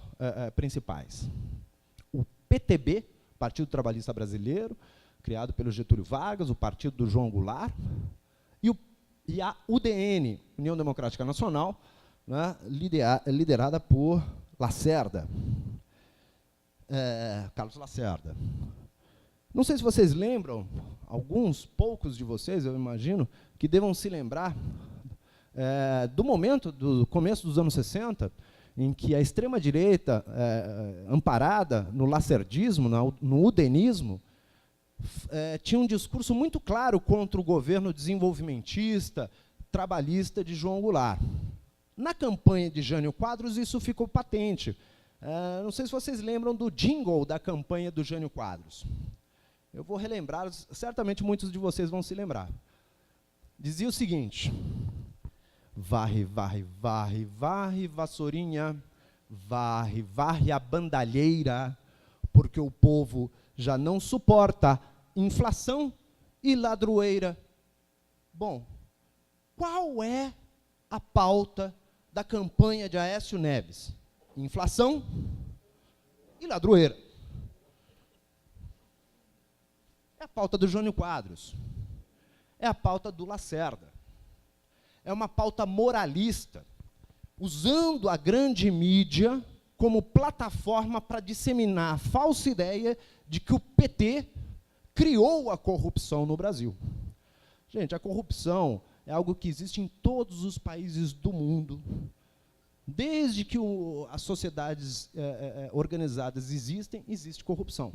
principais. O PTB, Partido Trabalhista Brasileiro, criado pelo Getúlio Vargas, o partido do João Goulart, e a UDN, União Democrática Nacional, né, liderada por Lacerda, Carlos Lacerda. Não sei se vocês lembram, alguns, poucos de vocês, eu imagino, que devam se lembrar do momento, do começo dos anos 60, em que a extrema-direita, amparada no lacerdismo, no udenismo, tinha um discurso muito claro contra o governo desenvolvimentista, trabalhista de João Goulart. Na campanha de Jânio Quadros, isso ficou patente. Não sei se vocês lembram do jingle da campanha do Jânio Quadros. Eu vou relembrar, certamente muitos de vocês vão se lembrar. Dizia o seguinte: varre, varre, varre, varre, vassourinha, varre, varre a bandalheira, porque o povo já não suporta inflação e ladroeira. Bom, qual é a pauta da campanha de Aécio Neves? Inflação e ladroeira. É a pauta do Jânio Quadros. É a pauta do Lacerda. É uma pauta moralista, usando a grande mídia como plataforma para disseminar a falsa ideia de que o PT criou a corrupção no Brasil. Gente, a corrupção é algo que existe em todos os países do mundo. Desde que as sociedades organizadas existem, existe corrupção.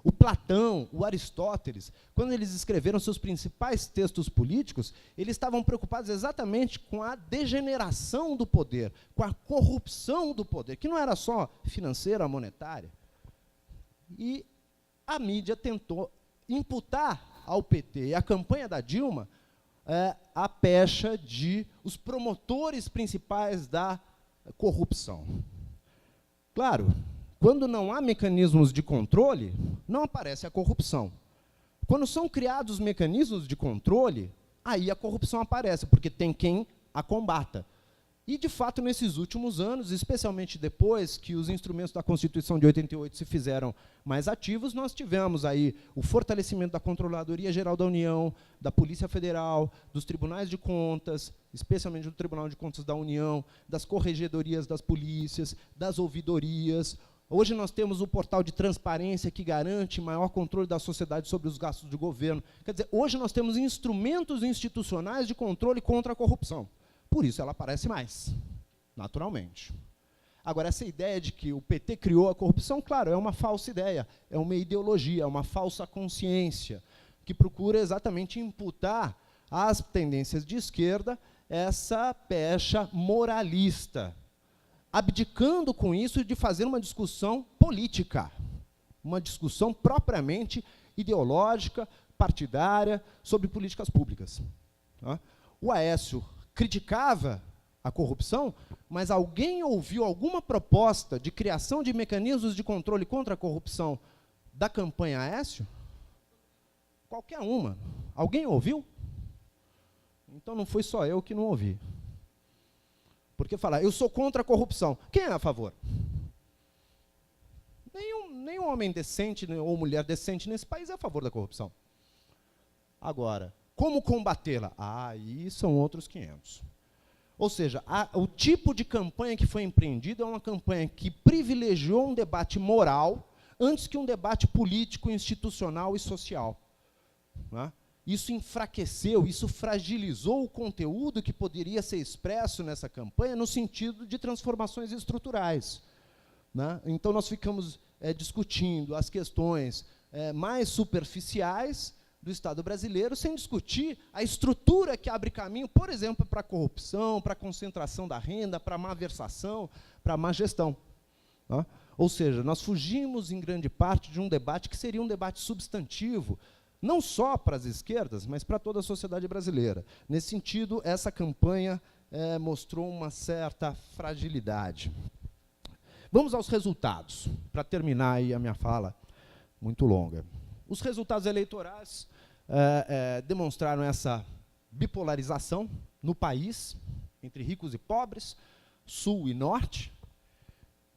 O Platão, o Aristóteles, quando eles escreveram seus principais textos políticos, eles estavam preocupados exatamente com a degeneração do poder, com a corrupção do poder, que não era só financeira, monetária. E a mídia tentou imputar ao PT e à campanha da Dilma a pecha de os promotores principais da corrupção. Claro, quando não há mecanismos de controle, não aparece a corrupção. Quando são criados mecanismos de controle, aí a corrupção aparece, porque tem quem a combata. E, de fato, nesses últimos anos, especialmente depois que os instrumentos da Constituição de 88 se fizeram mais ativos, nós tivemos aí o fortalecimento da Controladoria Geral da União, da Polícia Federal, dos tribunais de contas, especialmente do Tribunal de Contas da União, das corregedorias das polícias, das ouvidorias. Hoje nós temos o portal de transparência que garante maior controle da sociedade sobre os gastos do governo. Quer dizer, hoje nós temos instrumentos institucionais de controle contra a corrupção. Por isso ela aparece mais, naturalmente. Agora, essa ideia de que o PT criou a corrupção, claro, é uma falsa ideia, é uma ideologia, é uma falsa consciência, que procura exatamente imputar às tendências de esquerda essa pecha moralista, abdicando com isso de fazer uma discussão política, uma discussão propriamente ideológica, partidária, sobre políticas públicas. Tá? O Aécio criticava a corrupção, mas alguém ouviu alguma proposta de criação de mecanismos de controle contra a corrupção da campanha Aécio? Qualquer uma. Alguém ouviu? Então não foi só eu que não ouvi. Porque falar, eu sou contra a corrupção. Quem é a favor? Nenhum homem decente ou mulher decente nesse país é a favor da corrupção. Agora, como combatê-la? Aí são outros 500. Ou seja, o tipo de campanha que foi empreendida é uma campanha que privilegiou um debate moral antes que um debate político, institucional e social. Né? Isso enfraqueceu, isso fragilizou o conteúdo que poderia ser expresso nessa campanha no sentido de transformações estruturais. Né? Então, nós ficamos discutindo as questões mais superficiais do Estado brasileiro, sem discutir a estrutura que abre caminho, por exemplo, para a corrupção, para a concentração da renda, para a má versação, para a má gestão. Tá? Ou seja, nós fugimos, em grande parte, de um debate que seria um debate substantivo, não só para as esquerdas, mas para toda a sociedade brasileira. Nesse sentido, essa campanha mostrou uma certa fragilidade. Vamos aos resultados, para terminar aí a minha fala muito longa. Os resultados eleitorais demonstraram essa bipolarização no país, entre ricos e pobres, sul e norte,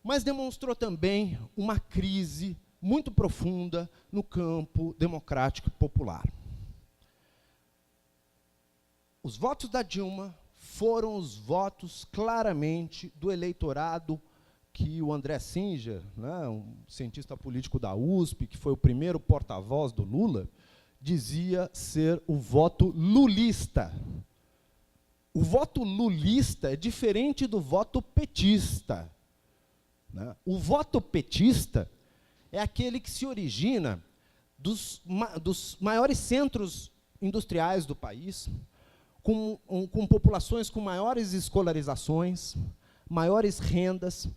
mas demonstrou também uma crise muito profunda no campo democrático e popular. Os votos da Dilma foram os votos claramente do eleitorado que o André Singer, né, um cientista político da USP, que foi o primeiro porta-voz do Lula, dizia ser o voto lulista. O voto lulista é diferente do voto petista. Né? O voto petista é aquele que se origina dos maiores centros industriais do país, com populações com maiores escolarizações, maiores rendas,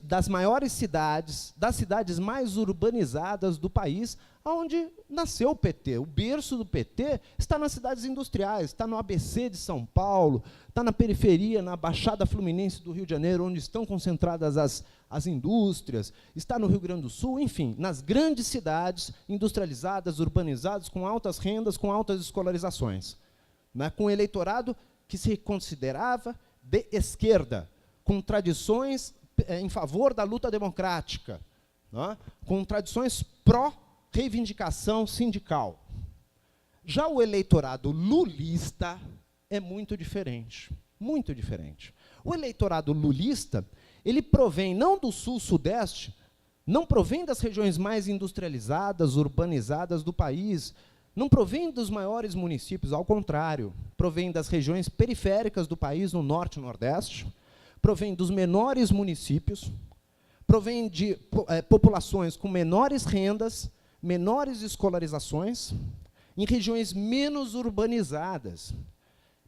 das maiores cidades, das cidades mais urbanizadas do país, onde nasceu o PT. O berço do PT está nas cidades industriais, está no ABC de São Paulo, está na periferia, na Baixada Fluminense do Rio de Janeiro, onde estão concentradas as indústrias, está no Rio Grande do Sul, enfim, nas grandes cidades industrializadas, urbanizadas, com altas rendas, com altas escolarizações, né, com um eleitorado que se considerava de esquerda, com tradições em favor da luta democrática, né, com tradições pró-reivindicação sindical. Já o eleitorado lulista é muito diferente, muito diferente. O eleitorado lulista, ele provém não do sul-sudeste, não provém das regiões mais industrializadas, urbanizadas do país, não provém dos maiores municípios, ao contrário, provém das regiões periféricas do país, no norte e nordeste, provém dos menores municípios, provém de populações com menores rendas, menores escolarizações, em regiões menos urbanizadas,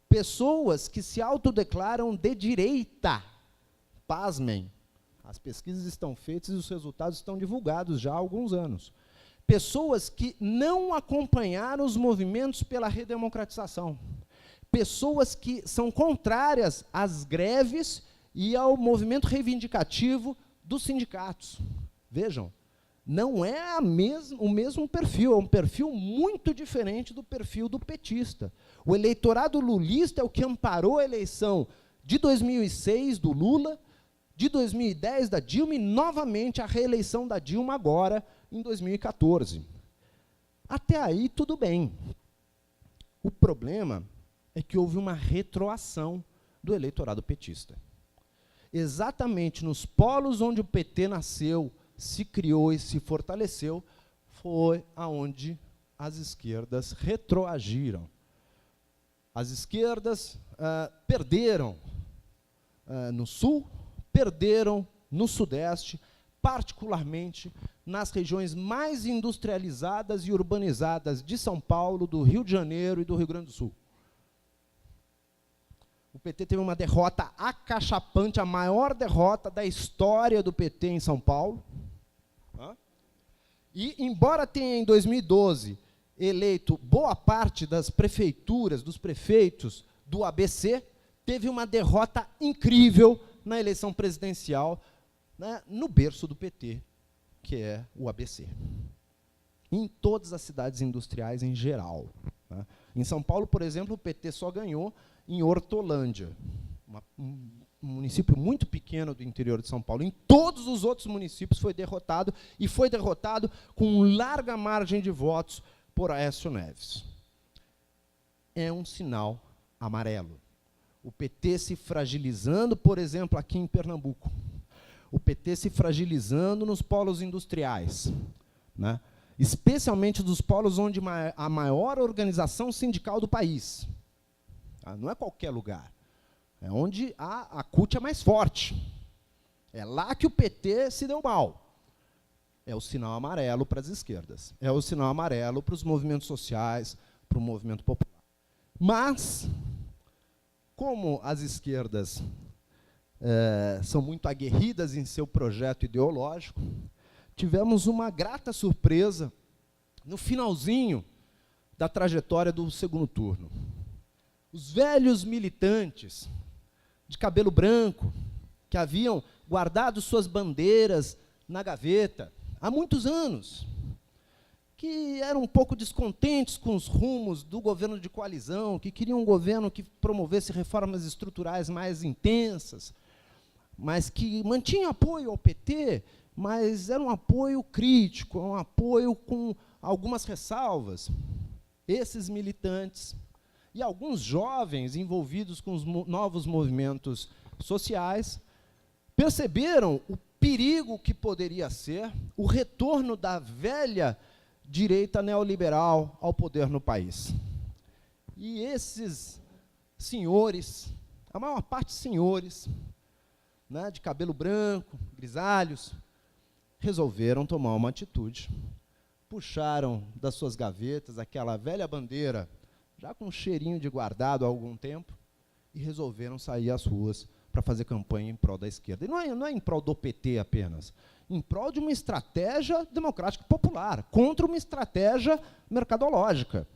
pessoas que se autodeclaram de direita. Pasmem, as pesquisas estão feitas e os resultados estão divulgados já há alguns anos. Pessoas que não acompanharam os movimentos pela redemocratização. Pessoas que são contrárias às greves e ao movimento reivindicativo dos sindicatos. Vejam, não é o mesmo perfil, é um perfil muito diferente do perfil do petista. O eleitorado lulista é o que amparou a eleição de 2006 do Lula, de 2010 da Dilma e, novamente, a reeleição da Dilma agora, em 2014. Até aí, tudo bem. O problema é que houve uma retroação do eleitorado petista. Exatamente nos polos onde o PT nasceu, se criou e se fortaleceu, foi aonde as esquerdas retroagiram. As esquerdas perderam no Sul, perderam no Sudeste, particularmente nas regiões mais industrializadas e urbanizadas de São Paulo, do Rio de Janeiro e do Rio Grande do Sul. O PT teve uma derrota acachapante, a maior derrota da história do PT em São Paulo. E, embora tenha, em 2012, eleito boa parte das prefeituras, dos prefeitos do ABC, teve uma derrota incrível na eleição presidencial, né, no berço do PT, que é o ABC. Em todas as cidades industriais em geral. Né. Em São Paulo, por exemplo, o PT só ganhou em Hortolândia, um município muito pequeno do interior de São Paulo. Em todos os outros municípios foi derrotado, e foi derrotado com larga margem de votos por Aécio Neves. É um sinal amarelo. O PT se fragilizando, por exemplo, aqui em Pernambuco. O PT se fragilizando nos polos industriais, né? Especialmente dos polos onde a maior organização sindical do país. Não é qualquer lugar. É onde a CUT é mais forte. É lá que o PT se deu mal. É o sinal amarelo para as esquerdas. É o sinal amarelo para os movimentos sociais, para o movimento popular. Mas, como as esquerdas são muito aguerridas em seu projeto ideológico, tivemos uma grata surpresa no finalzinho da trajetória do segundo turno. Os velhos militantes de cabelo branco, que haviam guardado suas bandeiras na gaveta há muitos anos, que eram um pouco descontentes com os rumos do governo de coalizão, que queriam um governo que promovesse reformas estruturais mais intensas, mas que mantinha apoio ao PT, mas era um apoio crítico, um apoio com algumas ressalvas. Esses militantes e alguns jovens envolvidos com os novos movimentos sociais perceberam o perigo que poderia ser o retorno da velha direita neoliberal ao poder no país. E esses senhores, a maior parte senhores, né, de cabelo branco, grisalhos, resolveram tomar uma atitude. Puxaram das suas gavetas aquela velha bandeira, já com um cheirinho de guardado há algum tempo, e resolveram sair às ruas para para fazer campanha em prol da esquerda. E não é em prol do PT apenas, em prol de uma estratégia democrática popular, contra uma estratégia mercadológica.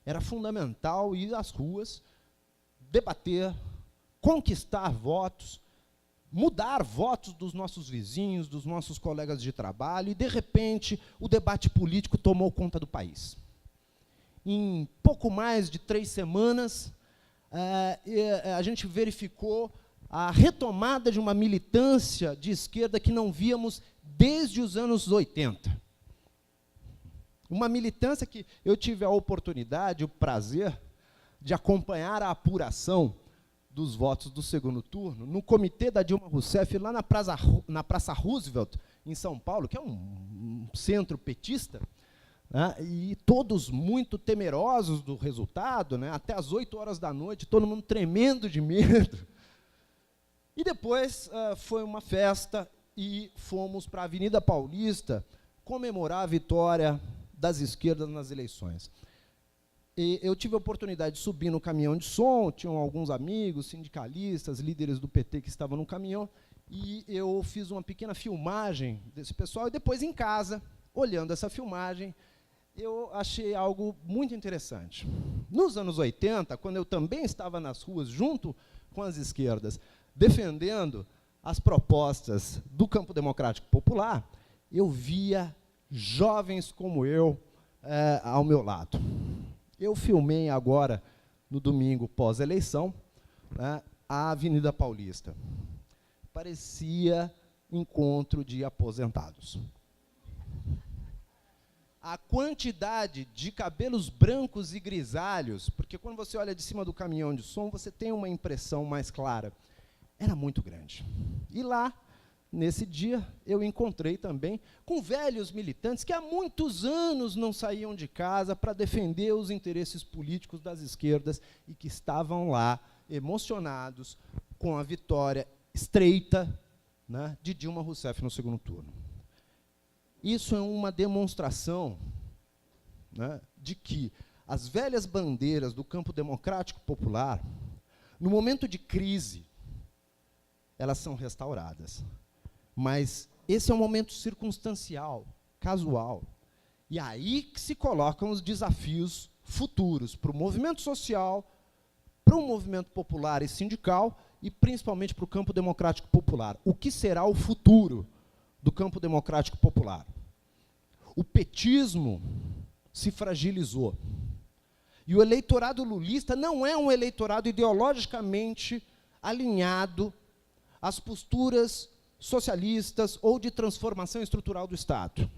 Era fundamental ir às ruas, debater, conquistar votos, mudar votos dos nossos vizinhos, dos nossos colegas de trabalho, e, de repente, o debate político tomou conta do país. Em pouco mais de 3 semanas, a gente verificou a retomada de uma militância de esquerda que não víamos desde os anos 80. Uma militância que eu tive a oportunidade, o prazer, de acompanhar a apuração dos votos do segundo turno, no comitê da Dilma Rousseff, lá na Praça Roosevelt, em São Paulo, que é um centro petista, né, e todos muito temerosos do resultado, né, até às 8 horas da noite, todo mundo tremendo de medo. E depois foi uma festa e fomos para a Avenida Paulista comemorar a vitória das esquerdas nas eleições. E eu tive a oportunidade de subir no caminhão de som, tinham alguns amigos, sindicalistas, líderes do PT que estavam no caminhão, e eu fiz uma pequena filmagem desse pessoal, e depois, em casa, olhando essa filmagem, eu achei algo muito interessante. Nos anos 80, quando eu também estava nas ruas, junto com as esquerdas, defendendo as propostas do campo democrático popular, eu via jovens como eu ao meu lado. Eu filmei agora, no domingo pós-eleição, né, a Avenida Paulista. Parecia encontro de aposentados. A quantidade de cabelos brancos e grisalhos, porque quando você olha de cima do caminhão de som, você tem uma impressão mais clara, era muito grande. E lá, nesse dia, eu encontrei também com velhos militantes que há muitos anos não saíam de casa para defender os interesses políticos das esquerdas e que estavam lá, emocionados, com a vitória estreita, né, de Dilma Rousseff no segundo turno. Isso é uma demonstração, né, de que as velhas bandeiras do campo democrático popular, no momento de crise, elas são restauradas. Mas esse é um momento circunstancial, casual. E aí que se colocam os desafios futuros para o movimento social, para o movimento popular e sindical, e principalmente para o campo democrático popular. O que será o futuro do campo democrático popular? O petismo se fragilizou. E o eleitorado lulista não é um eleitorado ideologicamente alinhado às posturas socialistas ou de transformação estrutural do Estado,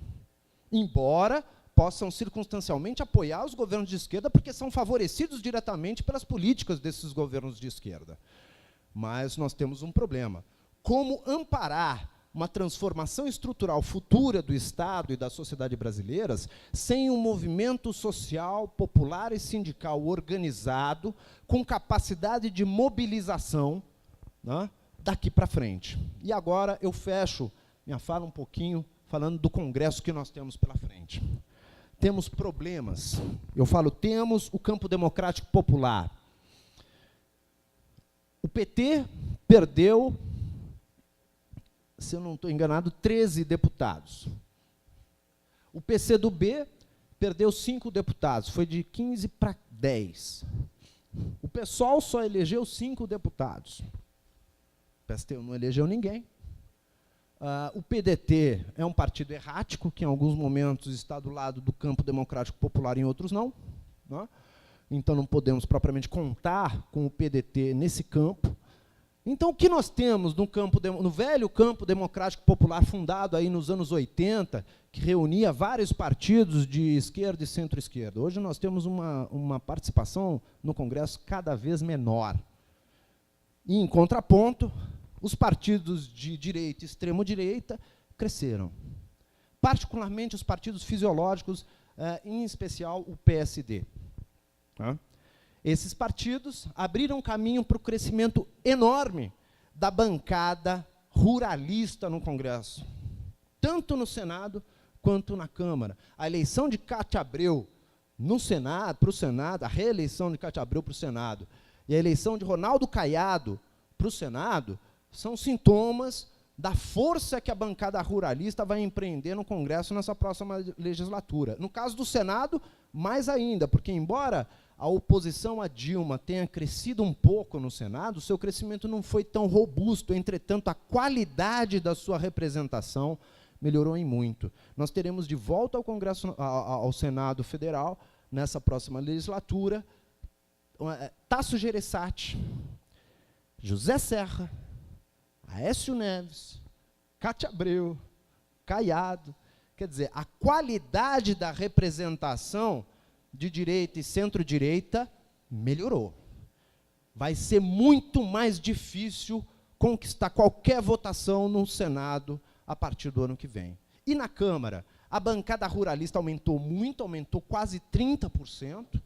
embora possam circunstancialmente apoiar os governos de esquerda, porque são favorecidos diretamente pelas políticas desses governos de esquerda. Mas nós temos um problema. Como amparar uma transformação estrutural futura do Estado e da sociedade brasileiras sem um movimento social, popular e sindical organizado, com capacidade de mobilização, né, daqui para frente? E agora eu fecho minha fala um pouquinho falando do Congresso que nós temos pela frente. Temos problemas. Eu falo, temos o campo democrático popular. O PT perdeu, se eu não estou enganado, 13 deputados. O PCdoB perdeu 5 deputados, foi de 15 para 10. O PSOL só elegeu 5 deputados. O PSTU não elegeu ninguém. O PDT é um partido errático, que em alguns momentos está do lado do campo democrático popular, em outros não, né? Então não podemos propriamente contar com o PDT nesse campo. Então o que nós temos no velho campo democrático popular, fundado aí nos anos 80, que reunia vários partidos de esquerda e centro-esquerda? Hoje nós temos uma participação no Congresso cada vez menor. E, em contraponto, os partidos de direita e extremo-direita cresceram. Particularmente os partidos fisiológicos, em especial o PSD. Tá? Esses partidos abriram caminho para o crescimento enorme da bancada ruralista no Congresso, tanto no Senado quanto na Câmara. A eleição de Cátia Abreu no Senado, para o Senado, a reeleição de Cátia Abreu para o Senado, e a eleição de Ronaldo Caiado para o Senado são sintomas da força que a bancada ruralista vai empreender no Congresso nessa próxima legislatura. No caso do Senado, mais ainda, porque embora a oposição a Dilma tenha crescido um pouco no Senado, o seu crescimento não foi tão robusto, entretanto, a qualidade da sua representação melhorou em muito. Nós teremos de volta ao Congresso, ao Senado Federal, nessa próxima legislatura, Tasso Gereissati, José Serra, Aécio Neves, Cátia Abreu, Caiado. Quer dizer, a qualidade da representação de direita e centro-direita melhorou. Vai ser muito mais difícil conquistar qualquer votação no Senado a partir do ano que vem. E na Câmara, a bancada ruralista aumentou muito, aumentou quase 30%.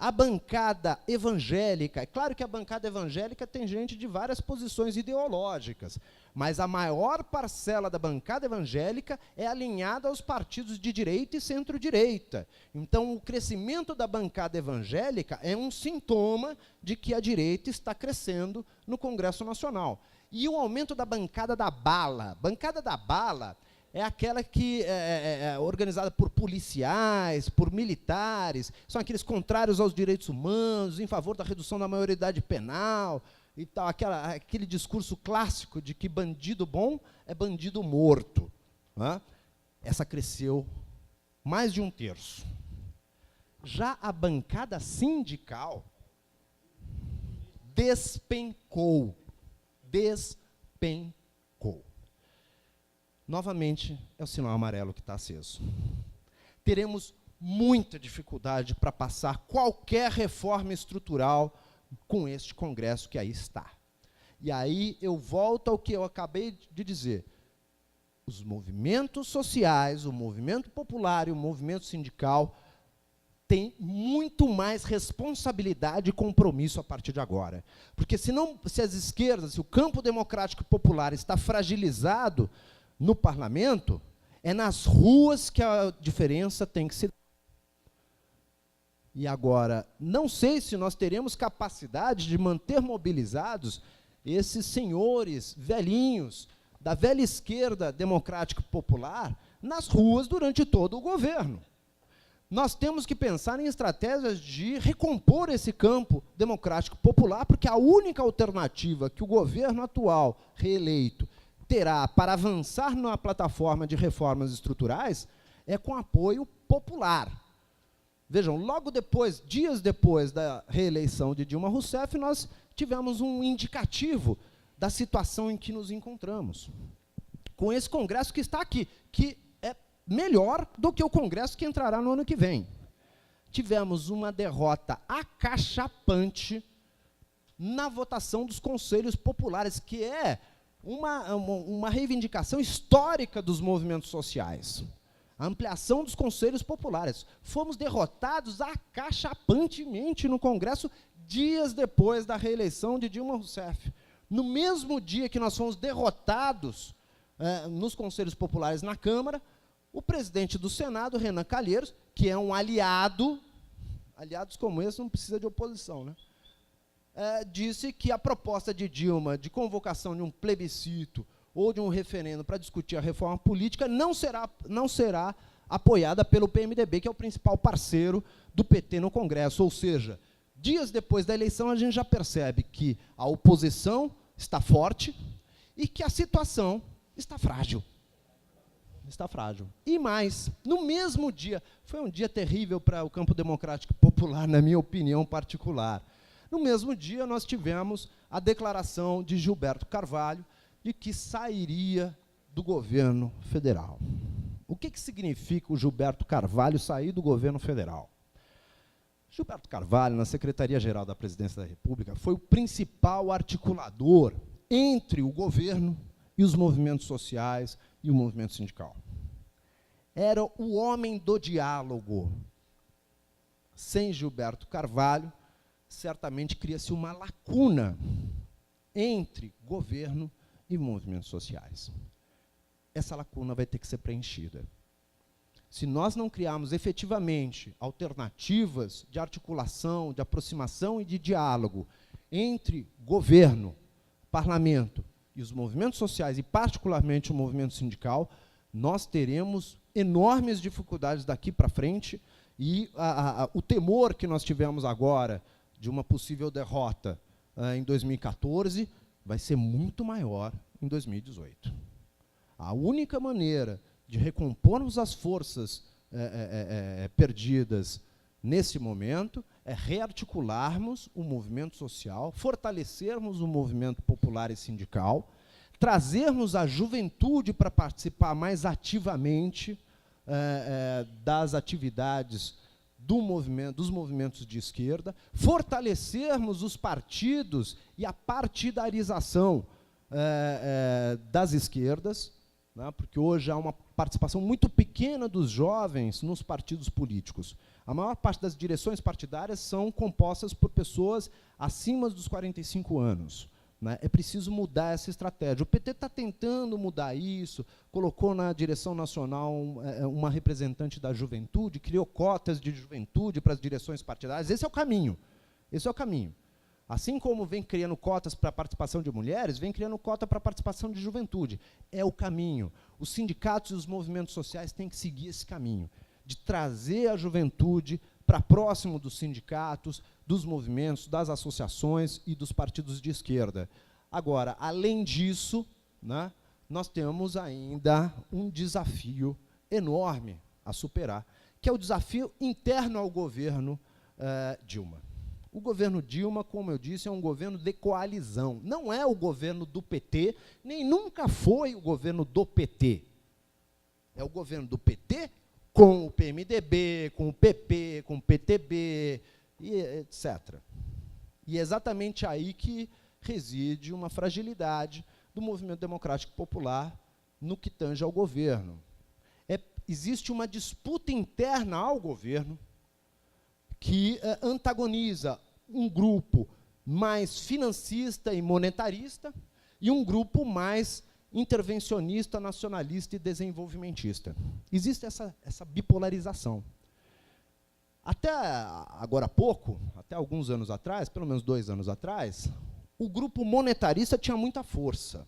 A bancada evangélica, é claro que a bancada evangélica tem gente de várias posições ideológicas, mas a maior parcela da bancada evangélica é alinhada aos partidos de direita e centro-direita. Então, o crescimento da bancada evangélica é um sintoma de que a direita está crescendo no Congresso Nacional. E o aumento da bancada da bala. Bancada da bala é aquela que é organizada por policiais, por militares, são aqueles contrários aos direitos humanos, em favor da redução da maioridade penal, e tal, aquele discurso clássico de que bandido bom é bandido morto. Né? Essa cresceu mais de 1/3. Já a bancada sindical despencou. Despencou. Novamente, é o sinal amarelo que está aceso. Teremos muita dificuldade para passar qualquer reforma estrutural com este Congresso que aí está. E aí eu volto ao que eu acabei de dizer. Os movimentos sociais, o movimento popular e o movimento sindical têm muito mais responsabilidade e compromisso a partir de agora. Porque se as esquerdas, se o campo democrático e popular está fragilizado no parlamento, é nas ruas que a diferença tem que se... E agora, não sei se nós teremos capacidade de manter mobilizados esses senhores velhinhos da velha esquerda democrática e popular nas ruas durante todo o governo. Nós temos que pensar em estratégias de recompor esse campo democrático popular, porque a única alternativa que o governo atual, reeleito, terá para avançar na plataforma de reformas estruturais é com apoio popular. Vejam, logo depois, dias depois da reeleição de Dilma Rousseff, nós tivemos um indicativo da situação em que nos encontramos. Com esse Congresso que está aqui, que é melhor do que o Congresso que entrará no ano que vem. Tivemos uma derrota acachapante na votação dos conselhos populares, que é uma reivindicação histórica dos movimentos sociais. A ampliação dos conselhos populares. Fomos derrotados acachapantemente no Congresso dias depois da reeleição de Dilma Rousseff. No mesmo dia que nós fomos derrotados nos conselhos populares na Câmara, o presidente do Senado, Renan Calheiros, que é um aliado, aliados como esse não precisa de oposição, né? Disse que a proposta de Dilma de convocação de um plebiscito ou de um referendo para discutir a reforma política não será apoiada pelo PMDB, que é o principal parceiro do PT no Congresso. Ou seja, dias depois da eleição, a gente já percebe que a oposição está forte e que a situação está frágil. Está frágil. E mais, no mesmo dia, foi um dia terrível para o campo democrático popular, na minha opinião particular. No mesmo dia, nós tivemos a declaração de Gilberto Carvalho de que sairia do governo federal. O que significa o Gilberto Carvalho sair do governo federal? Gilberto Carvalho, na Secretaria-Geral da Presidência da República, foi o principal articulador entre o governo e os movimentos sociais e o movimento sindical. Era o homem do diálogo. Sem Gilberto Carvalho, certamente cria-se uma lacuna entre governo e movimentos sociais. Essa lacuna vai ter que ser preenchida. Se nós não criarmos efetivamente alternativas de articulação, de aproximação e de diálogo entre governo, parlamento e os movimentos sociais, e particularmente o movimento sindical, nós teremos enormes dificuldades daqui para frente, e o temor que nós tivemos agora de uma possível derrota em 2014 vai ser muito maior em 2018. A única maneira de recompormos as forças perdidas nesse momento é rearticularmos o movimento social, fortalecermos o movimento popular e sindical, trazermos a juventude para participar mais ativamente das atividades dos movimentos de esquerda, fortalecermos os partidos e a partidarização das esquerdas, né, porque hoje há uma participação muito pequena dos jovens nos partidos políticos. A maior parte das direções partidárias são compostas por pessoas acima dos 45 anos. Né? É preciso mudar essa estratégia. O PT está tentando mudar isso, colocou na direção nacional uma representante da juventude, criou cotas de juventude para as direções partidárias. Esse é o caminho. Esse é o caminho. Assim como vem criando cotas para a participação de mulheres, vem criando cota para a participação de juventude. É o caminho. Os sindicatos e os movimentos sociais têm que seguir esse caminho, de trazer a juventude para próximo dos sindicatos, dos movimentos, das associações e dos partidos de esquerda. Agora, além disso, né, nós temos ainda um desafio enorme a superar, que é o desafio interno ao governo Dilma. O governo Dilma, como eu disse, é um governo de coalizão. Não é o governo do PT, nem nunca foi o governo do PT. É o governo do PT com o PMDB, com o PP, com o PTB, e etc. E é exatamente aí que reside uma fragilidade do movimento democrático popular no que tange ao governo. Existe uma disputa interna ao governo que antagoniza um grupo mais financista e monetarista e um grupo mais intervencionista, nacionalista e desenvolvimentista. Existe essa bipolarização. Até agora há pouco, até alguns anos atrás, pelo menos 2 anos atrás, o grupo monetarista tinha muita força.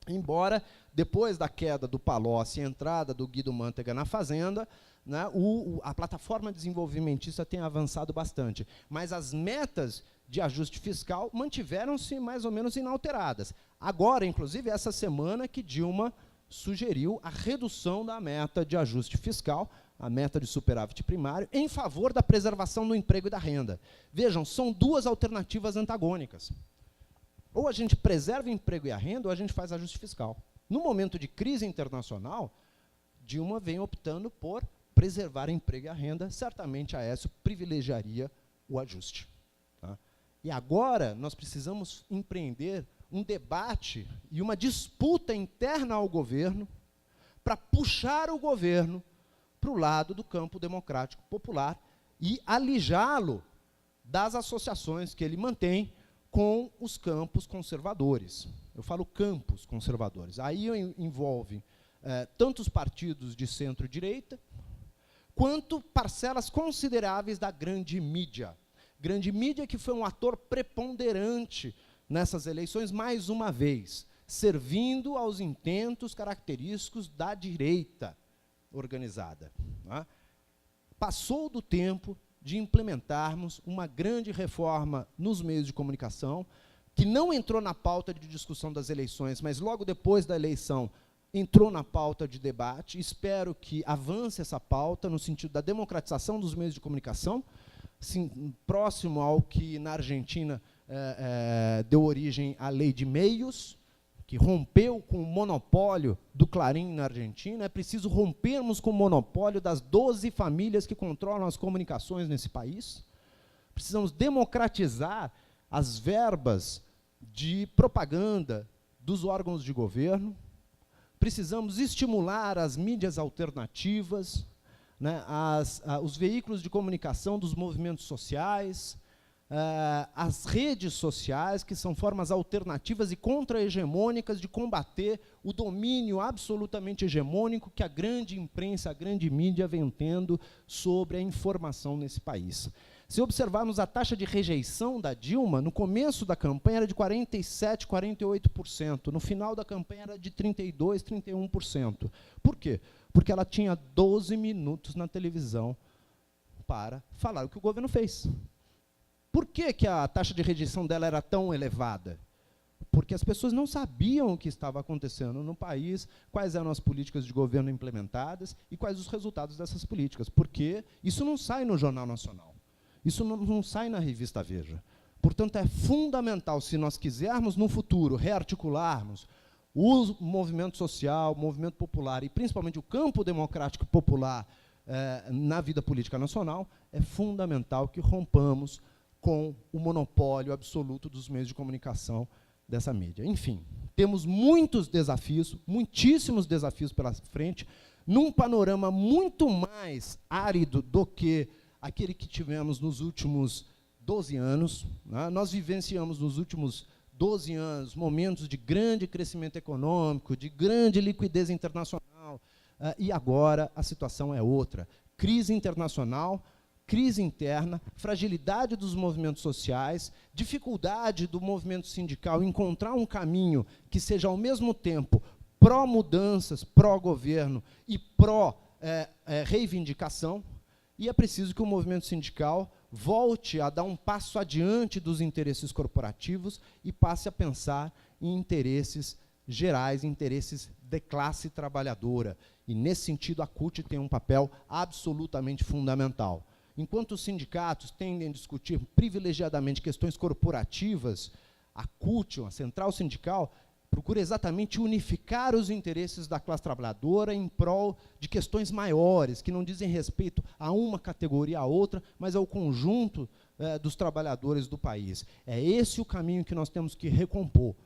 Embora, depois da queda do Palocci e a entrada do Guido Mantega na Fazenda, né, a plataforma desenvolvimentista tem avançado bastante. Mas as metas de ajuste fiscal mantiveram-se mais ou menos inalteradas. Agora, inclusive, essa semana que Dilma sugeriu a redução da meta de ajuste fiscal, a meta de superávit primário, em favor da preservação do emprego e da renda. Vejam, são 2 alternativas antagônicas. Ou a gente preserva o emprego e a renda, ou a gente faz ajuste fiscal. No momento de crise internacional, Dilma vem optando por preservar o emprego e a renda. Certamente a Aécio privilegiaria o ajuste. Tá? E agora nós precisamos empreender um debate e uma disputa interna ao governo para puxar o governo para o lado do campo democrático popular e alijá-lo das associações que ele mantém com os campos conservadores. Eu falo campos conservadores. Aí envolve tanto os partidos de centro-direita, quanto parcelas consideráveis da grande mídia. Grande mídia que foi um ator preponderante nessas eleições, mais uma vez, servindo aos intentos característicos da direita organizada. Né? Passou do tempo de implementarmos uma grande reforma nos meios de comunicação, que não entrou na pauta de discussão das eleições, mas logo depois da eleição entrou na pauta de debate. Espero que avance essa pauta no sentido da democratização dos meios de comunicação, sim, próximo ao que na Argentina deu origem à lei de meios, que rompeu com o monopólio do Clarim na Argentina. É preciso rompermos com o monopólio das 12 famílias que controlam as comunicações nesse país. Precisamos democratizar as verbas de propaganda dos órgãos de governo. Precisamos estimular as mídias alternativas, né, os veículos de comunicação dos movimentos sociais, as redes sociais, que são formas alternativas e contra-hegemônicas de combater o domínio absolutamente hegemônico que a grande imprensa, a grande mídia vem tendo sobre a informação nesse país. Se observarmos a taxa de rejeição da Dilma, no começo da campanha era de 47%, 48%. No final da campanha era de 32%, 31%. Por quê? Porque ela tinha 12 minutos na televisão para falar o que o governo fez. Por que a taxa de rejeição dela era tão elevada? Porque as pessoas não sabiam o que estava acontecendo no país, quais eram as políticas de governo implementadas e quais os resultados dessas políticas. Porque isso não sai no Jornal Nacional. Isso não sai na revista Veja. Portanto, é fundamental, se nós quisermos, no futuro, rearticularmos o movimento social, o movimento popular e, principalmente, o campo democrático popular na vida política nacional, é fundamental que rompamos com o monopólio absoluto dos meios de comunicação dessa mídia. Enfim, temos muitos desafios, muitíssimos desafios pela frente, num panorama muito mais árido do que aquele que tivemos nos últimos 12 anos. Né? Nós vivenciamos nos últimos 12 anos momentos de grande crescimento econômico, de grande liquidez internacional, e agora a situação é outra. Crise internacional, crise interna, fragilidade dos movimentos sociais, dificuldade do movimento sindical em encontrar um caminho que seja, ao mesmo tempo, pró-mudanças, pró-governo e pró-reivindicação, e é preciso que o movimento sindical volte a dar um passo adiante dos interesses corporativos e passe a pensar em interesses gerais, interesses de classe trabalhadora. E, nesse sentido, a CUT tem um papel absolutamente fundamental. Enquanto os sindicatos tendem a discutir privilegiadamente questões corporativas, a CUT, a Central Sindical, procura exatamente unificar os interesses da classe trabalhadora em prol de questões maiores, que não dizem respeito a uma categoria, a outra, mas ao conjunto dos trabalhadores do país. É esse o caminho que nós temos que recompor,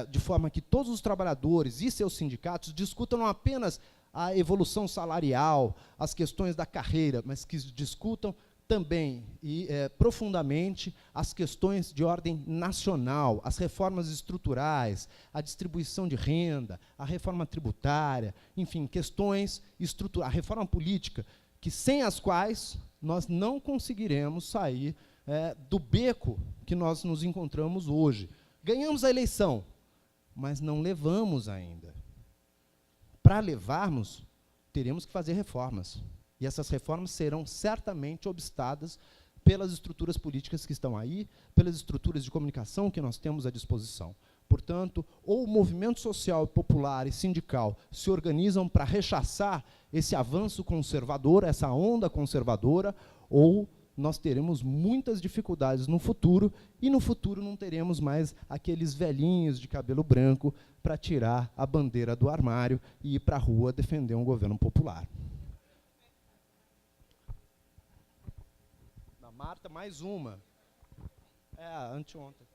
de forma que todos os trabalhadores e seus sindicatos discutam não apenas a evolução salarial, as questões da carreira, mas que discutam também e profundamente as questões de ordem nacional, as reformas estruturais, a distribuição de renda, a reforma tributária, enfim, questões estruturais, a reforma política, que sem as quais nós não conseguiremos sair do beco que nós nos encontramos hoje. Ganhamos a eleição, mas não levamos ainda. Para levarmos, teremos que fazer reformas. E essas reformas serão certamente obstadas pelas estruturas políticas que estão aí, pelas estruturas de comunicação que nós temos à disposição. Portanto, ou o movimento social, popular e sindical se organizam para rechaçar esse avanço conservador, essa onda conservadora, ou nós teremos muitas dificuldades no futuro, e no futuro não teremos mais aqueles velhinhos de cabelo branco para tirar a bandeira do armário e ir para a rua defender um governo popular. Da Marta, mais uma. Anteontem.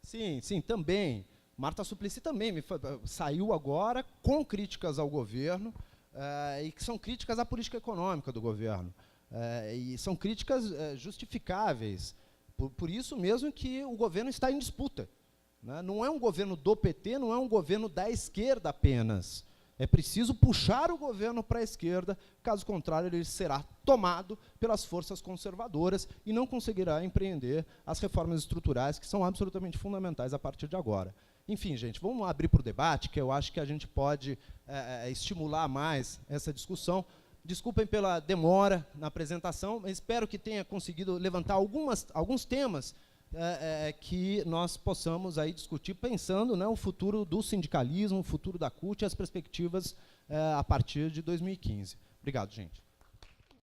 Sim, também. Marta Suplicy também saiu agora com críticas ao governo, e que são críticas à política econômica do governo. E são críticas justificáveis. Por isso mesmo que o governo está em disputa. Né? Não é um governo do PT, não é um governo da esquerda apenas. É preciso puxar o governo para a esquerda, caso contrário, ele será tomado pelas forças conservadoras e não conseguirá empreender as reformas estruturais que são absolutamente fundamentais a partir de agora. Enfim, gente, vamos abrir para o debate, que eu acho que a gente pode estimular mais essa discussão. Desculpem pela demora na apresentação, mas espero que tenha conseguido levantar alguns temas que nós possamos aí discutir, pensando, né, o futuro do sindicalismo, o futuro da CUT e as perspectivas a partir de 2015. Obrigado, gente.